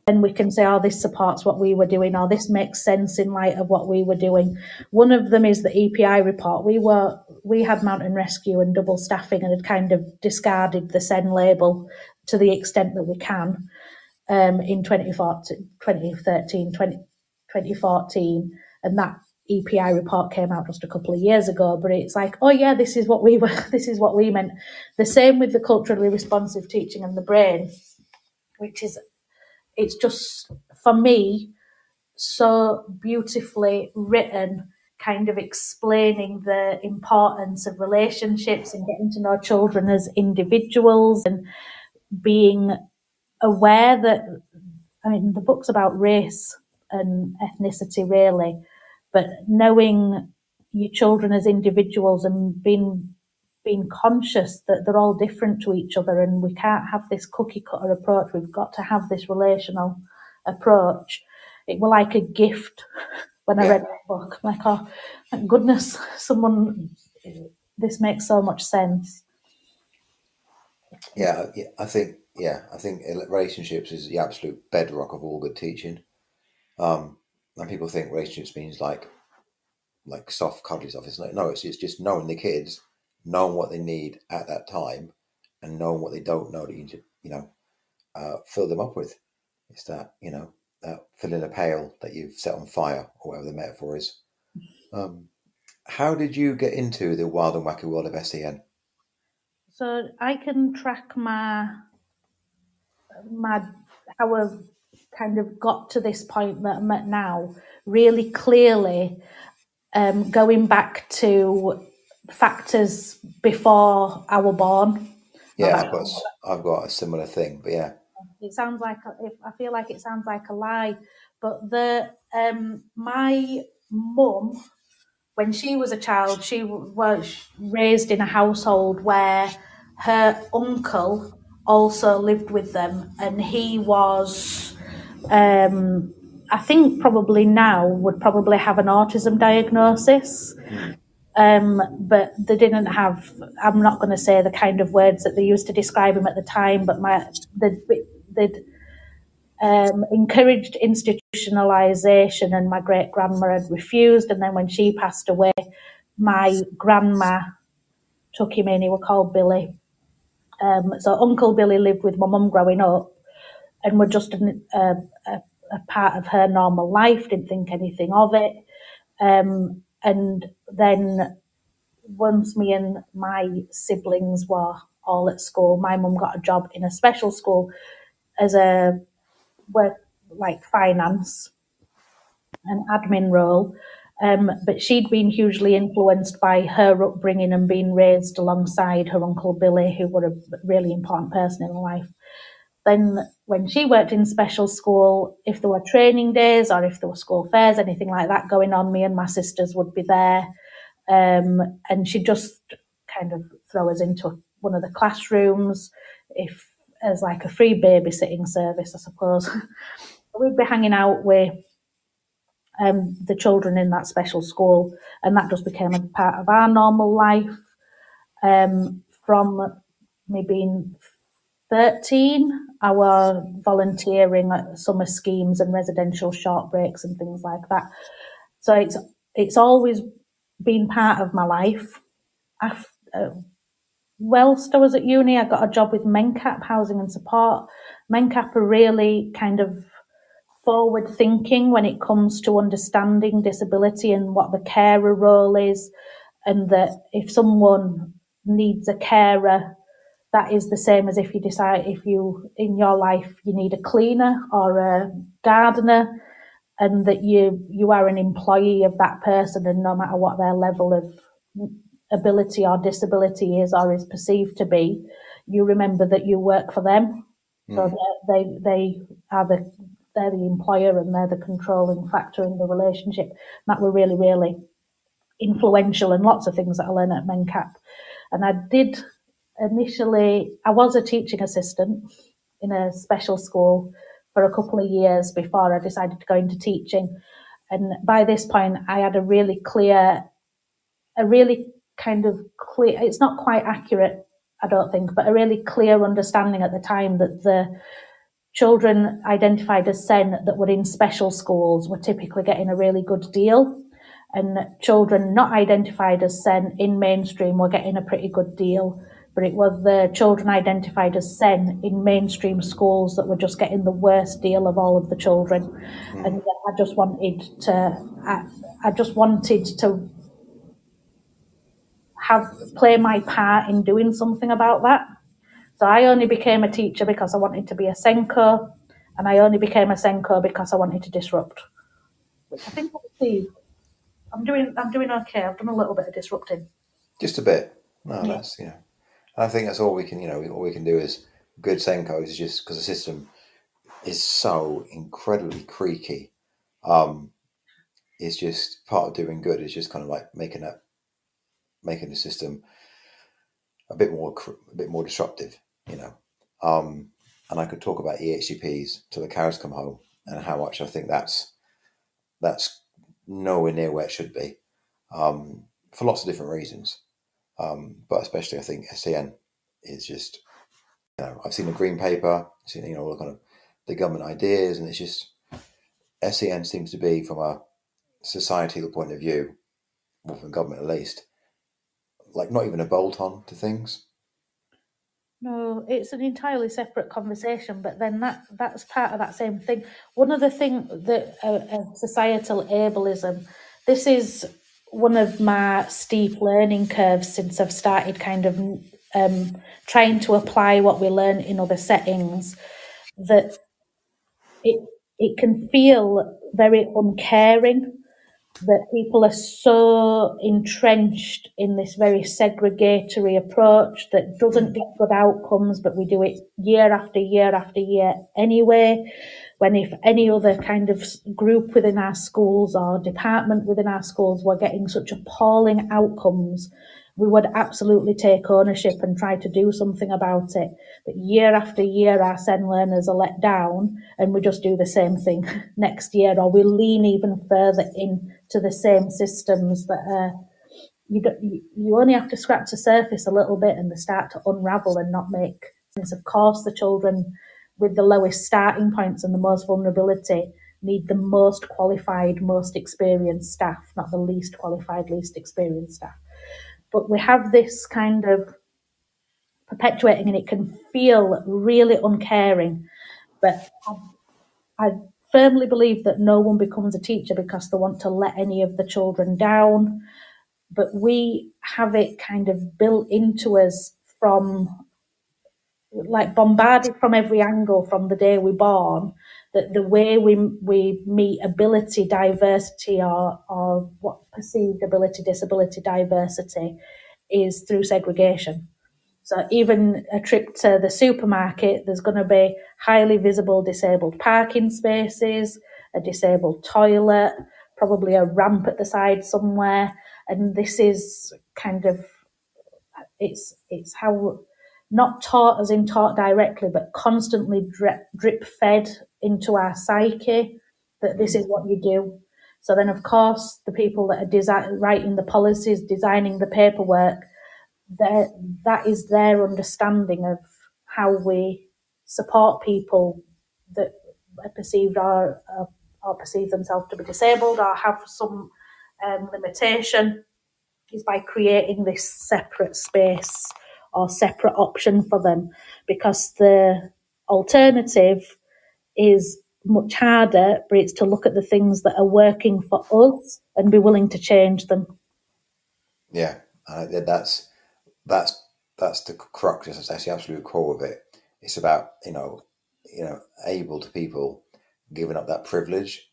and we can say, oh, this supports what we were doing, or this makes sense in light of what we were doing. One of them is the EPI report. We had mountain rescue and double staffing and had kind of discarded the SEN label to the extent that we can in 2014, and that EPI report came out just a couple of years ago. But it's like, oh yeah, this is what we meant. The same with the culturally responsive teaching and the brain, which is, it's just, for me, so beautifully written, kind of explaining the importance of relationships and getting to know children as individuals, and being aware that, I mean, the book's about race and ethnicity really, but knowing your children as individuals and being conscious that they're all different to each other, and we can't have this cookie cutter approach. We've got to have this relational approach. It was like a gift when I read that book. Like, oh, thank goodness, this makes so much sense. I think relationships is the absolute bedrock of all good teaching. And people think relationships means like soft cuddly stuff. It's like, no, it's just knowing the kids, knowing what they need at that time, and knowing what they don't know that you need to, fill them up with. It's that, filling a pail that you've set on fire, or whatever the metaphor is. How did you get into the wild and wacky world of SEN? So I can track my how I've kind of got to this point that I'm at now really clearly, going back to factors before I was born. Yeah, I've got a similar thing, but yeah. It sounds like, I feel like it sounds like a lie, but my mum, when she was a child, she was raised in a household where her uncle also lived with them, and he was, I think probably now would probably have an autism diagnosis. But they didn't have, I'm not going to say the kind of words that they used to describe him at the time, but they'd encouraged institutionalization, and my great grandma had refused. And then when she passed away, my grandma took him in. He was called Billy. So Uncle Billy lived with my mum growing up, and were just a part of her normal life, didn't think anything of it. And then once me and my siblings were all at school, my mum got a job in a special school as a finance and admin role. But she'd been hugely influenced by her upbringing and being raised alongside her Uncle Billy, who was a really important person in her life. Then when she worked in special school, if there were training days or if there were school fairs, anything like that going on, me and my sisters would be there. And she'd just kind of throw us into one of the classrooms as like a free babysitting service, I suppose. We'd be hanging out with the children in that special school, and that just became a part of our normal life. From me being 13, I was volunteering at summer schemes and residential short breaks and things like that. So it's always been part of my life. Whilst I was at uni, I got a job with MenCap, Housing and Support. MenCap are really kind of forward thinking when it comes to understanding disability and what the carer role is, and that if someone needs a carer that is the same as if you decide if you in your life you need a cleaner or a gardener, and that you are an employee of that person, and no matter what their level of ability or disability is or is perceived to be, you remember that you work for them. So they are they're the employer and they're the controlling factor in the relationship. That were really, really influential in lots of things that I learned at MenCap. And I was a teaching assistant in a special school for a couple of years before I decided to go into teaching. And by this point, I had a really kind of clear, it's not quite accurate, I don't think, but a really clear understanding at the time that the children identified as SEN that were in special schools were typically getting a really good deal, and children not identified as SEN in mainstream were getting a pretty good deal. But it was the children identified as SEN in mainstream schools that were just getting the worst deal of all of the children. And I just wanted to play my part in doing something about that. So I only became a teacher because I wanted to be a SENCO, and I only became a SENCO because I wanted to disrupt. Which I think I'm doing okay. I've done a little bit of disrupting. Just a bit. No, that's I think that's all we can. All we can do is good SENCOs is just because the system is so incredibly creaky. It's just part of doing good. Is just kind of like making the system a bit more disruptive. And I could talk about EHCPs till the cows come home and how much I think that's nowhere near where it should be, for lots of different reasons. But especially I think SEN is just, I've seen the green paper, seen, all the kind of the government ideas, and it's just, SEN seems to be, from a societal point of view, or from government at least, like not even a bolt-on to things. No, it's an entirely separate conversation, but then that's part of that same thing. One of the things that societal ableism, this is one of my steep learning curves since I've started kind of trying to apply what we learn in other settings, that it can feel very uncaring, that people are so entrenched in this very segregatory approach that doesn't get good outcomes, but we do it year after year after year anyway. When if any other kind of group within our schools or department within our schools were getting such appalling outcomes, we would absolutely take ownership and try to do something about it. But year after year, our SEN learners are let down, and we just do the same thing next year, or we lean even further into the same systems that you only have to scratch the surface a little bit and they start to unravel and not make sense. Of course, the children with the lowest starting points and the most vulnerability need the most qualified, most experienced staff, not the least qualified, least experienced staff. But we have this kind of perpetuating, and it can feel really uncaring. But I firmly believe that no one becomes a teacher because they want to let any of the children down. But we have it kind of built into us from, like, bombarded from every angle from the day we're born, that the way we meet ability diversity or what perceived ability disability diversity is through segregation. So even a trip to the supermarket, there's going to be highly visible disabled parking spaces, a disabled toilet, probably a ramp at the side somewhere. And this is kind of, it's how, not taught as in taught directly, but constantly drip fed into our psyche that this is what you do. So then, of course, the people that are writing the policies, designing the paperwork, that is their understanding of how we support people that are perceived or perceive themselves to be disabled or have some limitation, is by creating this separate space or separate option for them, because the alternative is much harder, but it's to look at the things that are working for us and be willing to change them. Yeah, that's that's the crux. That's the absolute core of it. It's about able people giving up that privilege.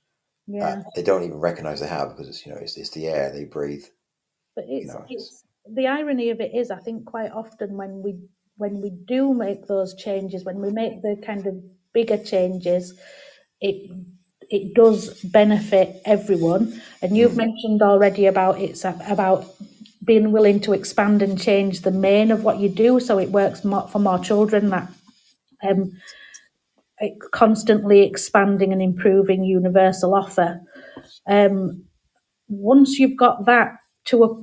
Yeah. They don't even recognise they have, because it's the air they breathe. But it's the irony of it is, I think quite often when we do make those changes, when we make the kind of bigger changes, it does benefit everyone. And you've mentioned already about it's about being willing to expand and change the main of what you do, so it works for more children. That constantly expanding and improving universal offer. Once you've got that to a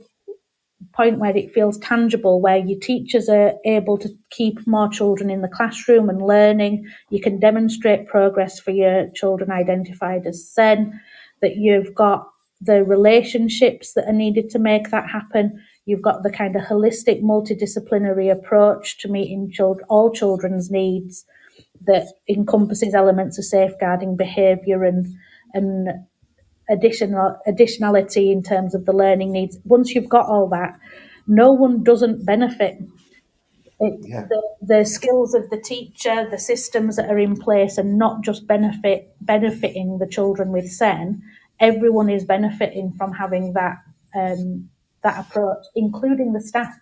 point where it feels tangible, where your teachers are able to keep more children in the classroom and learning, you can demonstrate progress for your children identified as SEN, that you've got the relationships that are needed to make that happen. You've got the kind of holistic multidisciplinary approach to meeting all children's needs that encompasses elements of safeguarding behaviour and additionality in terms of the learning needs. Once you've got all that, no one doesn't benefit. The skills of the teacher, the systems that are in place, and not just benefiting the children with SEN. Everyone is benefiting from having that approach, including the staff.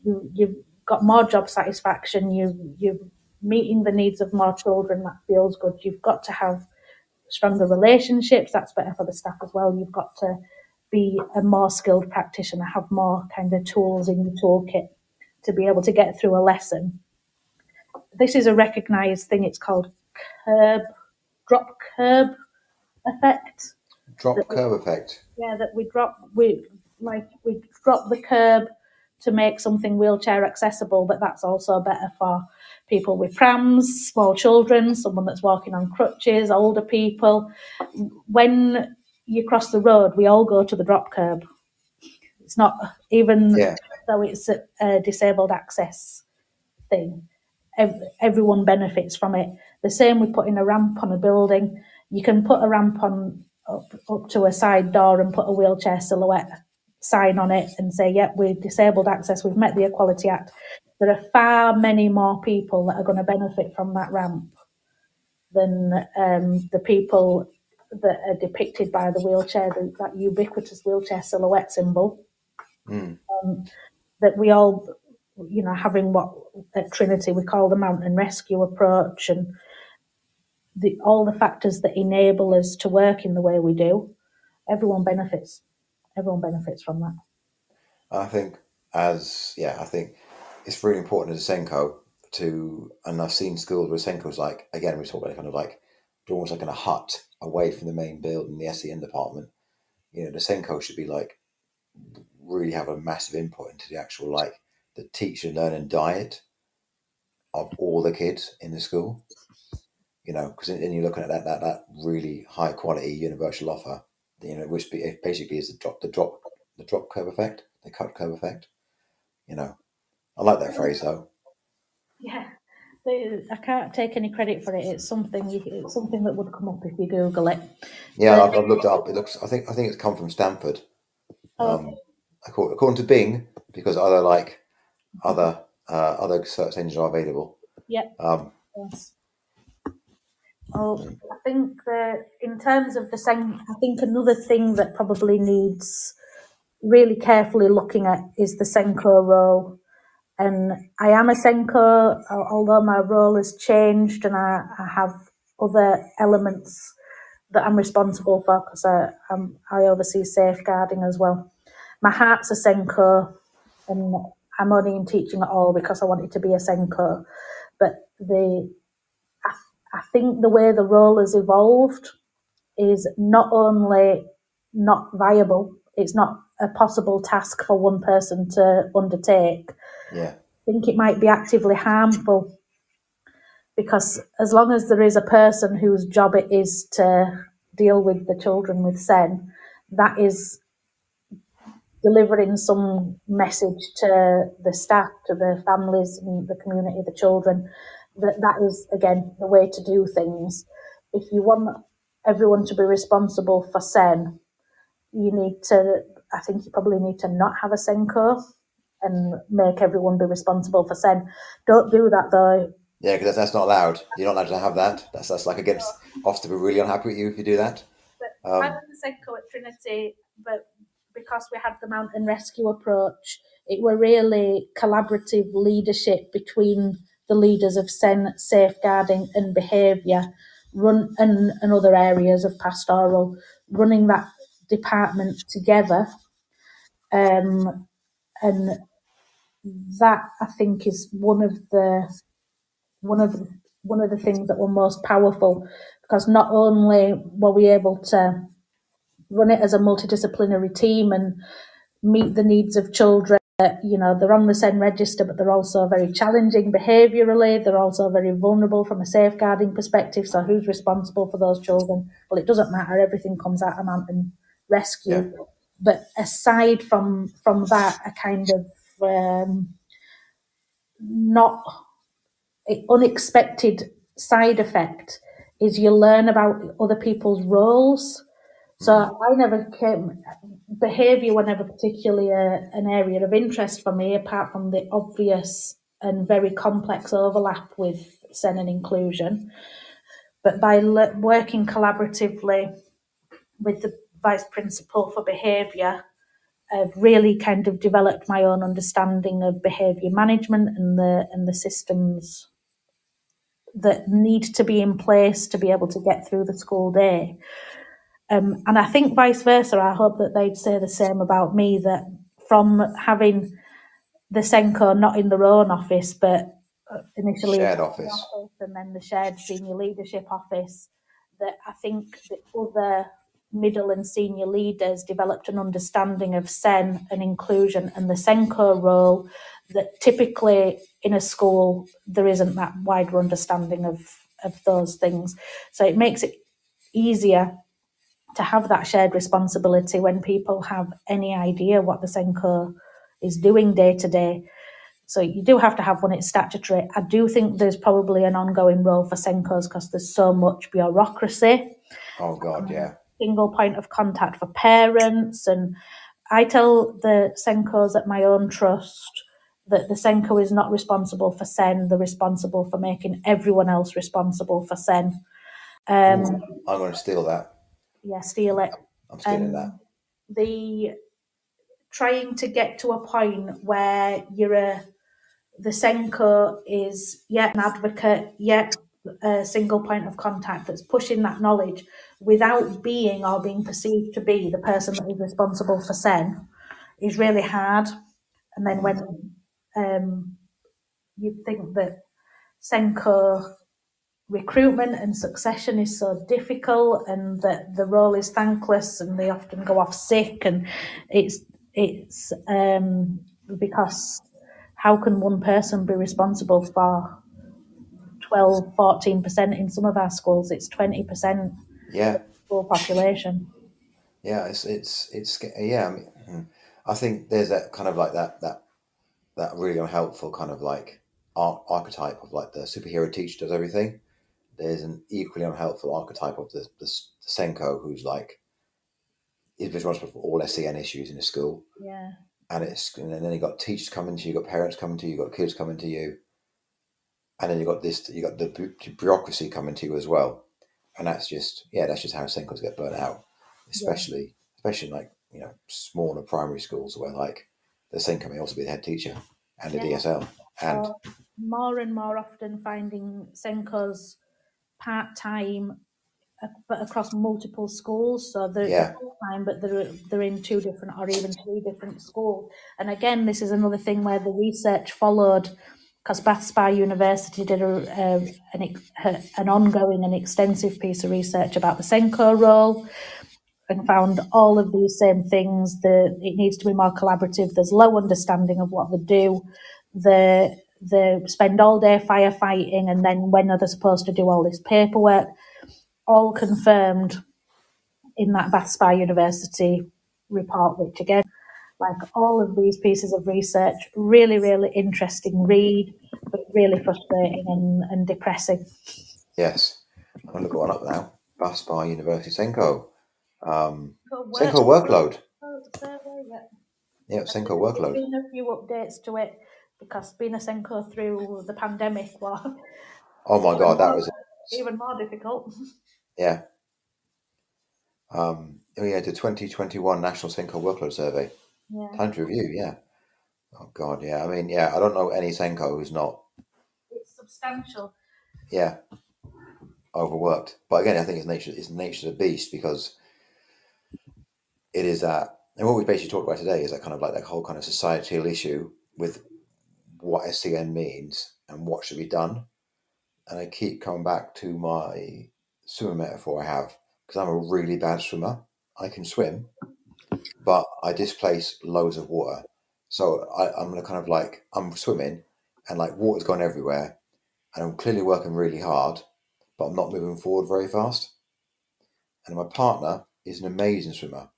You've got more job satisfaction. You're meeting the needs of more children. That feels good. You've got to have stronger relationships. That's better for the staff as well. You've got to be a more skilled practitioner, have more kind of tools in your toolkit to be able to get through a lesson. This is a recognised thing. It's called drop curb effect. Drop curb effect. Yeah, that we drop the curb to make something wheelchair accessible, but that's also better for people with prams, small children, someone that's walking on crutches, older people. When you cross the road, we all go to the drop curb. It's not even though it's a disabled access thing. Everyone benefits from it. The same with putting a ramp on a building. You can put a ramp on up to a side door and put a wheelchair silhouette sign on it and say, yep, we're disabled access, we've met the Equality Act. There are far many more people that are going to benefit from that ramp than the people that are depicted by the wheelchair, that ubiquitous wheelchair silhouette symbol. That we all, having what at Trinity we call the mountain rescue approach, and all the factors that enable us to work in the way we do, everyone benefits. Everyone benefits from that. I think it's really important as a SENCO and I've seen schools where SENCO's again, we talk about it kind of almost like in a hut away from the main building, the SEN department. The SENCO should be really have a massive input into the actual the teacher learning diet of all the kids in the school. Because then you're looking at that really high quality universal offer, which basically is the drop curve effect, the cut curve effect. I like that phrase though. Yeah, I can't take any credit for it. It's something that would come up if you Google it. Yeah, I've looked it up. It looks. I think it's come from Stanford. According to Bing, because other search engines are available. Yep. Yes. I think that in terms of the SEN, I think another thing that probably needs really carefully looking at is the SENCO role. And I am a SENCO, although my role has changed, and I have other elements that I'm responsible for, because I oversee safeguarding as well. My heart's a SENCO, and I'm only in teaching at all because I wanted to be a SENCO. But I think the way the role has evolved is not only not viable, it's not a possible task for one person to undertake. Yeah. I think it might be actively harmful, because as long as there is a person whose job it is to deal with the children with SEN, that is delivering some message to the staff, to the families and the community, the children, that is, again, the way to do things. If you want everyone to be responsible for SEN, I think you probably need to not have a SENCO, and make everyone be responsible for SEN. Don't do that though. Yeah, because that's not allowed. You're not allowed to have that. That's like against. Ofsted will be really unhappy with you if you do that. I was the SENCO at Trinity, but because we had the mountain rescue approach, it were really collaborative leadership between the leaders of SEN, safeguarding and behaviour, and other areas of pastoral, running that department together. And that, I think, is one of the things that were most powerful, because not only were we able to run it as a multidisciplinary team and meet the needs of children, they're on the SEN register, but they're also very challenging behaviourally. They're also very vulnerable from a safeguarding perspective. So who's responsible for those children? Well, it doesn't matter. Everything comes out of mountain rescue. Yeah. But aside from that, a kind of not unexpected side effect is you learn about other people's roles. So I never behaviour were never particularly an area of interest for me, apart from the obvious and very complex overlap with SEN and inclusion. But by working collaboratively with the Vice Principal for Behaviour, I've really kind of developed my own understanding of behaviour management and the systems that need to be in place to be able to get through the school day. And I think vice versa, I hope that they'd say the same about me, that from having the SENCO not in their own office, but initially shared office and then the shared senior leadership office, that I think the other middle and senior leaders developed an understanding of SEN and inclusion and the SENCO role that typically in a school there isn't that wider understanding of those things. So it makes it easier to have that shared responsibility when people have any idea what the SENCO is doing day to day. So you do have to have one, it's statutory. I do think there's probably an ongoing role for SENCOs because there's so much bureaucracy. Oh God, yeah. Single point of contact for parents. And I tell the SENCOs at my own trust that the SENCO is not responsible for SEN, they're responsible for making everyone else responsible for SEN. I'm going to steal that. Yeah, steal it. I'm stealing that. The trying to get to a point where the SENCO is yet an advocate, yet a single point of contact that's pushing that knowledge without being or being perceived to be the person that is responsible for SEN is really hard. And then when you think that SENCO recruitment and succession is so difficult and that the role is thankless and they often go off sick, and it's because how can one person be responsible for 12-14%? In some of our schools it's 20%. Yeah, school population. Yeah, it's yeah. I think there's that kind of like that really unhelpful kind of like archetype of like the superhero teacher does everything. There's an equally unhelpful archetype of the SENCO who's like is responsible for all SEN issues in the school. Yeah. And then you got teachers coming to you, you got parents coming to you, you got kids coming to you, and then you got the bureaucracy coming to you as well. And that's just how SENCOs get burnt out, especially like smaller primary schools where like the SENCO may also be the head teacher and the DSL. And more and more often finding SENCOs part-time, but across multiple schools. So they're full-time, but they're in 2 different or even 3 different schools. And again, this is another thing where the research followed, because Bath Spa University did an ongoing and extensive piece of research about the SENCO role and found all of these same things. It needs to be more collaborative. There's low understanding of what they do. They spend all day firefighting, and then when are they supposed to do all this paperwork? All confirmed in that Bath Spa University report, which again, like all of these pieces of research, really, really interesting read, but really frustrating and depressing. Yes. I'm going to look one up now. Bath Spa University SENCO. SENCO workload. Yeah, Senko There's workload. been a few updates to it because being a Senko through the pandemic was Oh my God, that was even more difficult. yeah. We had the 2021 National Senko Workload Survey. Yeah, Time to review. Yeah. Oh God, yeah. I mean, yeah. I don't know any Senko who's not it's substantial. overworked. But again, I think it's nature of the beast because it is that. And what we basically talked about today is that kind of like that whole kind of societal issue with what SEN means and what should be done. And I keep coming back to my swimmer metaphor I have because I'm a really bad swimmer. I can swim, but I displace loads of water. So I'm gonna kind of like I'm swimming and like water's gone everywhere and I'm clearly working really hard, but I'm not moving forward very fast. And my partner is an amazing swimmer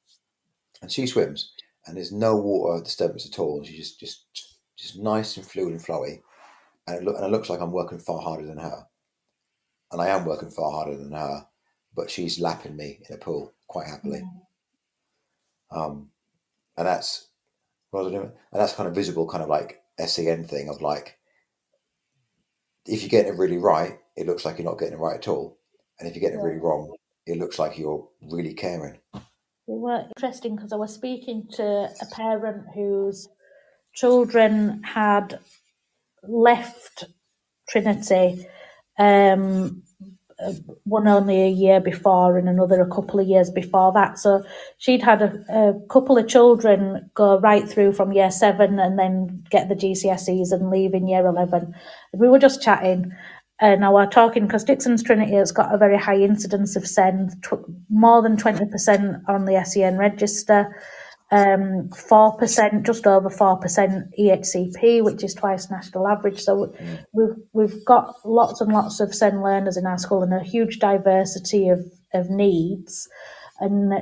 and she swims and there's no water disturbance at all. And she's just nice and fluid and flowy. And it looks like I'm working far harder than her. And I am working far harder than her, but she's lapping me in a pool quite happily. And that's what I was doing. And that's kind of visible, kind of like SEN thing of like, if you're getting it really right, it looks like you're not getting it right at all. And if you're getting it really wrong, it looks like you're really caring. They were interesting because I was speaking to a parent whose children had left Trinity, one only a year before and another a couple of years before that. So she'd had a couple of children go right through from year 7 and then get the GCSEs and leave in year 11. And we were just chatting and I was talking because Dixon's Trinity has got a very high incidence of SEN, more than 20% on the SEN register. 4%, just over 4% EHCP, which is twice national average. So we've got lots and lots of SEN learners in our school and a huge diversity of needs. And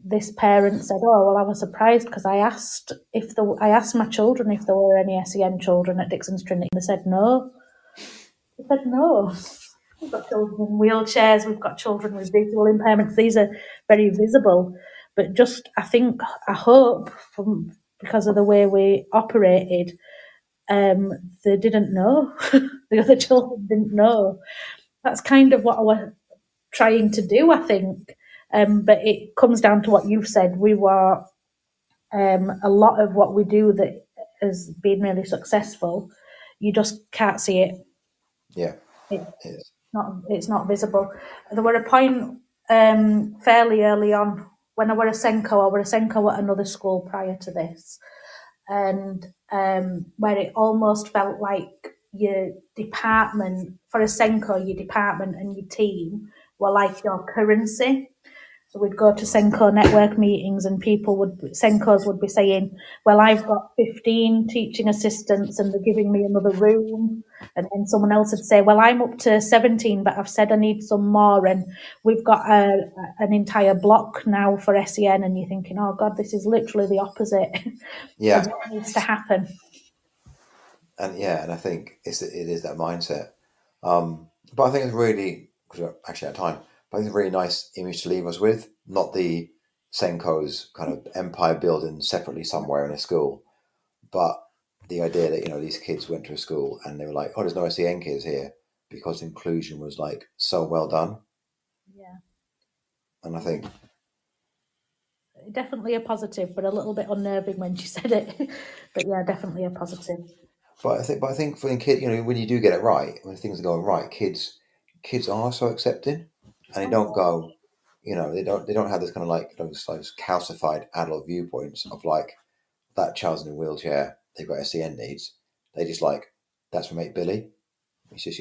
this parent said, "Oh well, I was surprised because I asked my children if there were any SEN children at Dixon's Trinity, and they said no. They said no." We've got children in wheelchairs, we've got children with visual impairments. These are very visible. But just, I hope, because of the way we operated, they didn't know. The other children didn't know. That's kind of what I was trying to do, I think. But it comes down to what you've said. We were, a lot of what we do that has been really successful, you just can't see it. Yeah. It's not visible. There were a point fairly early on when I were a Senko at another school prior to this, and where it almost felt like your department, for a Senko, your department and your team were like your currency. So we'd go to Senko network meetings and Senkos would be saying, well, I've got 15 teaching assistants and they're giving me another room. And then someone else would say, well, I'm up to 17, but I've said I need some more. And we've got an entire block now for SEN. And you're thinking, oh, God, this is literally the opposite Yeah. of what needs to happen. And I think it is that mindset. But I think it's really, because we're actually out of time, but I think it's a really nice image to leave us with, not the Senko's kind of empire building separately somewhere in a school, but the idea that, these kids went to a school and they were like, oh, there's no SEN kids here because inclusion was like so well done. Yeah. And I think definitely a positive, but a little bit unnerving when she said it. But yeah, definitely a positive. But I think for the kid, when you do get it right, when things are going right, kids are so accepting, and they don't go, they don't have this kind of like those calcified adult viewpoints of like that child's in a wheelchair, they've got SEN needs. They just like, that's my mate Billy. It's just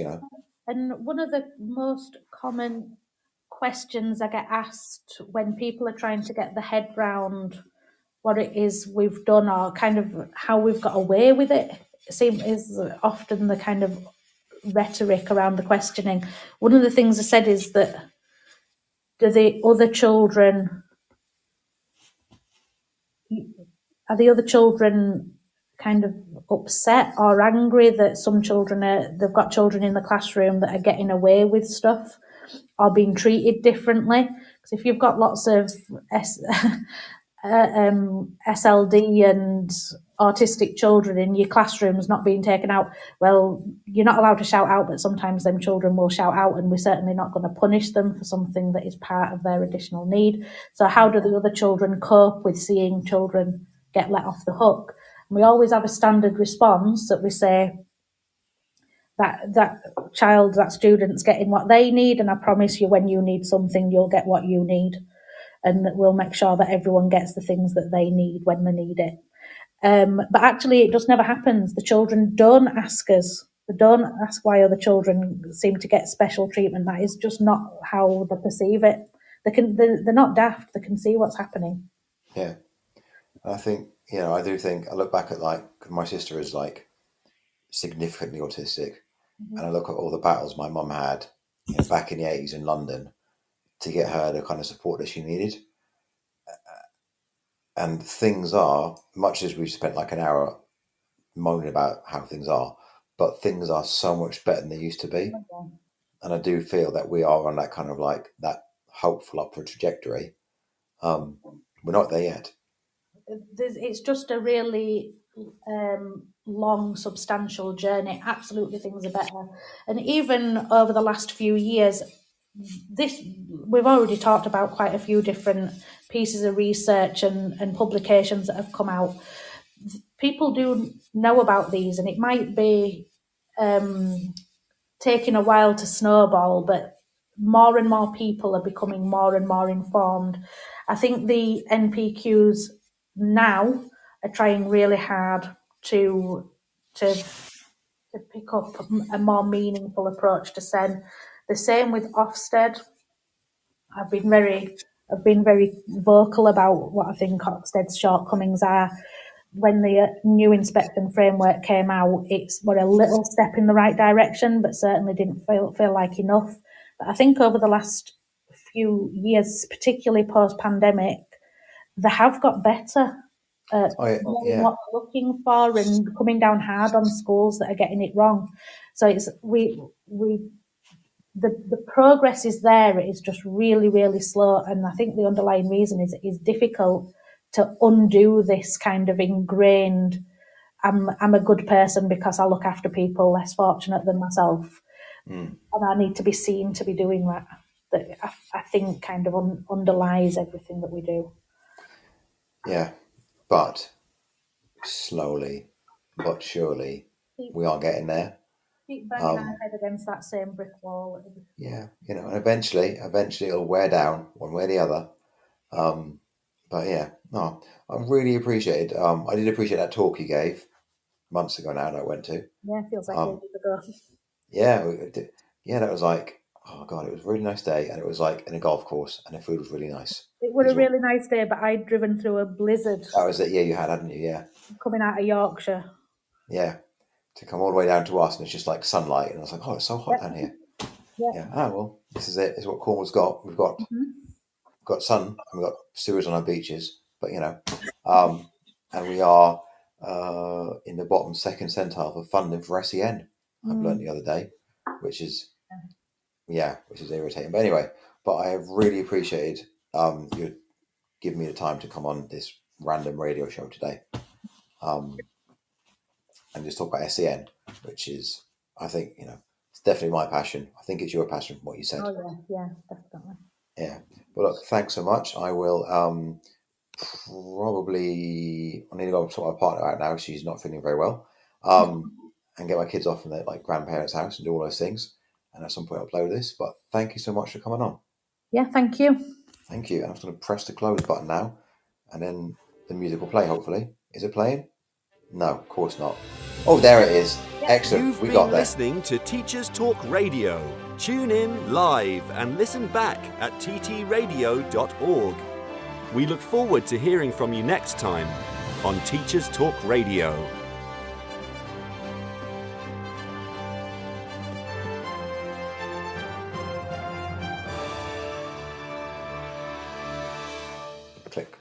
And one of the most common questions I get asked when people are trying to get the head round what it is we've done or kind of how we've got away with it is often the kind of rhetoric around the questioning. One of the things I said is that are the other children kind of upset or angry that some children they've got children in the classroom that are getting away with stuff or being treated differently? Because if you've got lots of SLD and autistic children in your classrooms not being taken out. Well, you're not allowed to shout out, but sometimes them children will shout out, and we're certainly not going to punish them for something that is part of their additional need. So how do the other children cope with seeing children get let off the hook? And we always have a standard response that we say that child, that student's getting what they need, and I promise you when you need something, you'll get what you need. And that we'll make sure that everyone gets the things that they need when they need it. But actually, it just never happens. The children don't ask us. They don't ask why other children seem to get special treatment. That is just not how they perceive it. They're not daft. They can see what's happening. Yeah. I think, I do think, I look back at my sister is significantly autistic. Mm-hmm. And I look at all the battles my mum had back in the 80s in London to get her the kind of support that she needed. And things are, much as we've spent an hour moaning about how things are, but things are so much better than they used to be. Okay. And I do feel that we are on that kind of that hopeful upward trajectory. We're not there yet. It's just a really long, substantial journey. Absolutely, things are better. And even over the last few years, we've already talked about quite a few different pieces of research and publications that have come out. People do know about these, and it might be taking a while to snowball, but more and more people are becoming more and more informed. I think the NPQs now are trying really hard to pick up a more meaningful approach to SEN. The same with Ofsted. I've been very vocal about what I think Ofsted's shortcomings are. When the new inspection framework came out, we're a little step in the right direction, but certainly didn't feel like enough. But I think over the last few years, particularly post-pandemic, they have got better at what we're looking for and coming down hard on schools that are getting it wrong. So the progress is there. It is just really, really slow, and I think the underlying reason is difficult to undo this kind of ingrained. I'm a good person because I look after people less fortunate than myself, and I need to be seen to be doing that. That I think kind of underlies everything that we do. Yeah, but slowly but surely we are getting there. Keep banging our head against that same brick wall. Yeah, and eventually it'll wear down one way or the other. But yeah, no, I really appreciated. I did appreciate that talk you gave months ago now that I went to. Yeah, it feels like ages ago. Yeah, that was oh God, it was a really nice day, and it was in a golf course, and the food was really nice. It was a really nice day, but I'd driven through a blizzard. That was it. Yeah, you had, hadn't you? Yeah. Coming out of Yorkshire. Yeah, to come all the way down to us, and it's just sunlight, and I was like, oh, it's so hot down here. Yeah. Oh well, this is it. It's what Cornwall's got. We've got sun, and we've got sewers on our beaches, but and we are in the bottom second centile for funding for SEN. I've learned the other day, which is irritating. But anyway, I have really appreciated you giving me the time to come on this random radio show today, and just talk about SEN, which is, I think, it's definitely my passion. I think it's your passion from what you said. Oh yeah, definitely. Yeah. Well, look, thanks so much. I will probably, I need to go and sort my partner out now. She's not feeling very well. And get my kids off from their grandparents' house and do all those things. And at some point upload this. But thank you so much for coming on. Yeah, thank you. Thank you. And I'm just going to press the close button now, and then the music will play, hopefully. Is it playing? No, of course not. Oh, there it is. Excellent. We got there. You've been listening to Teachers Talk Radio. Tune in live and listen back at ttradio.org. We look forward to hearing from you next time on Teachers Talk Radio. Click.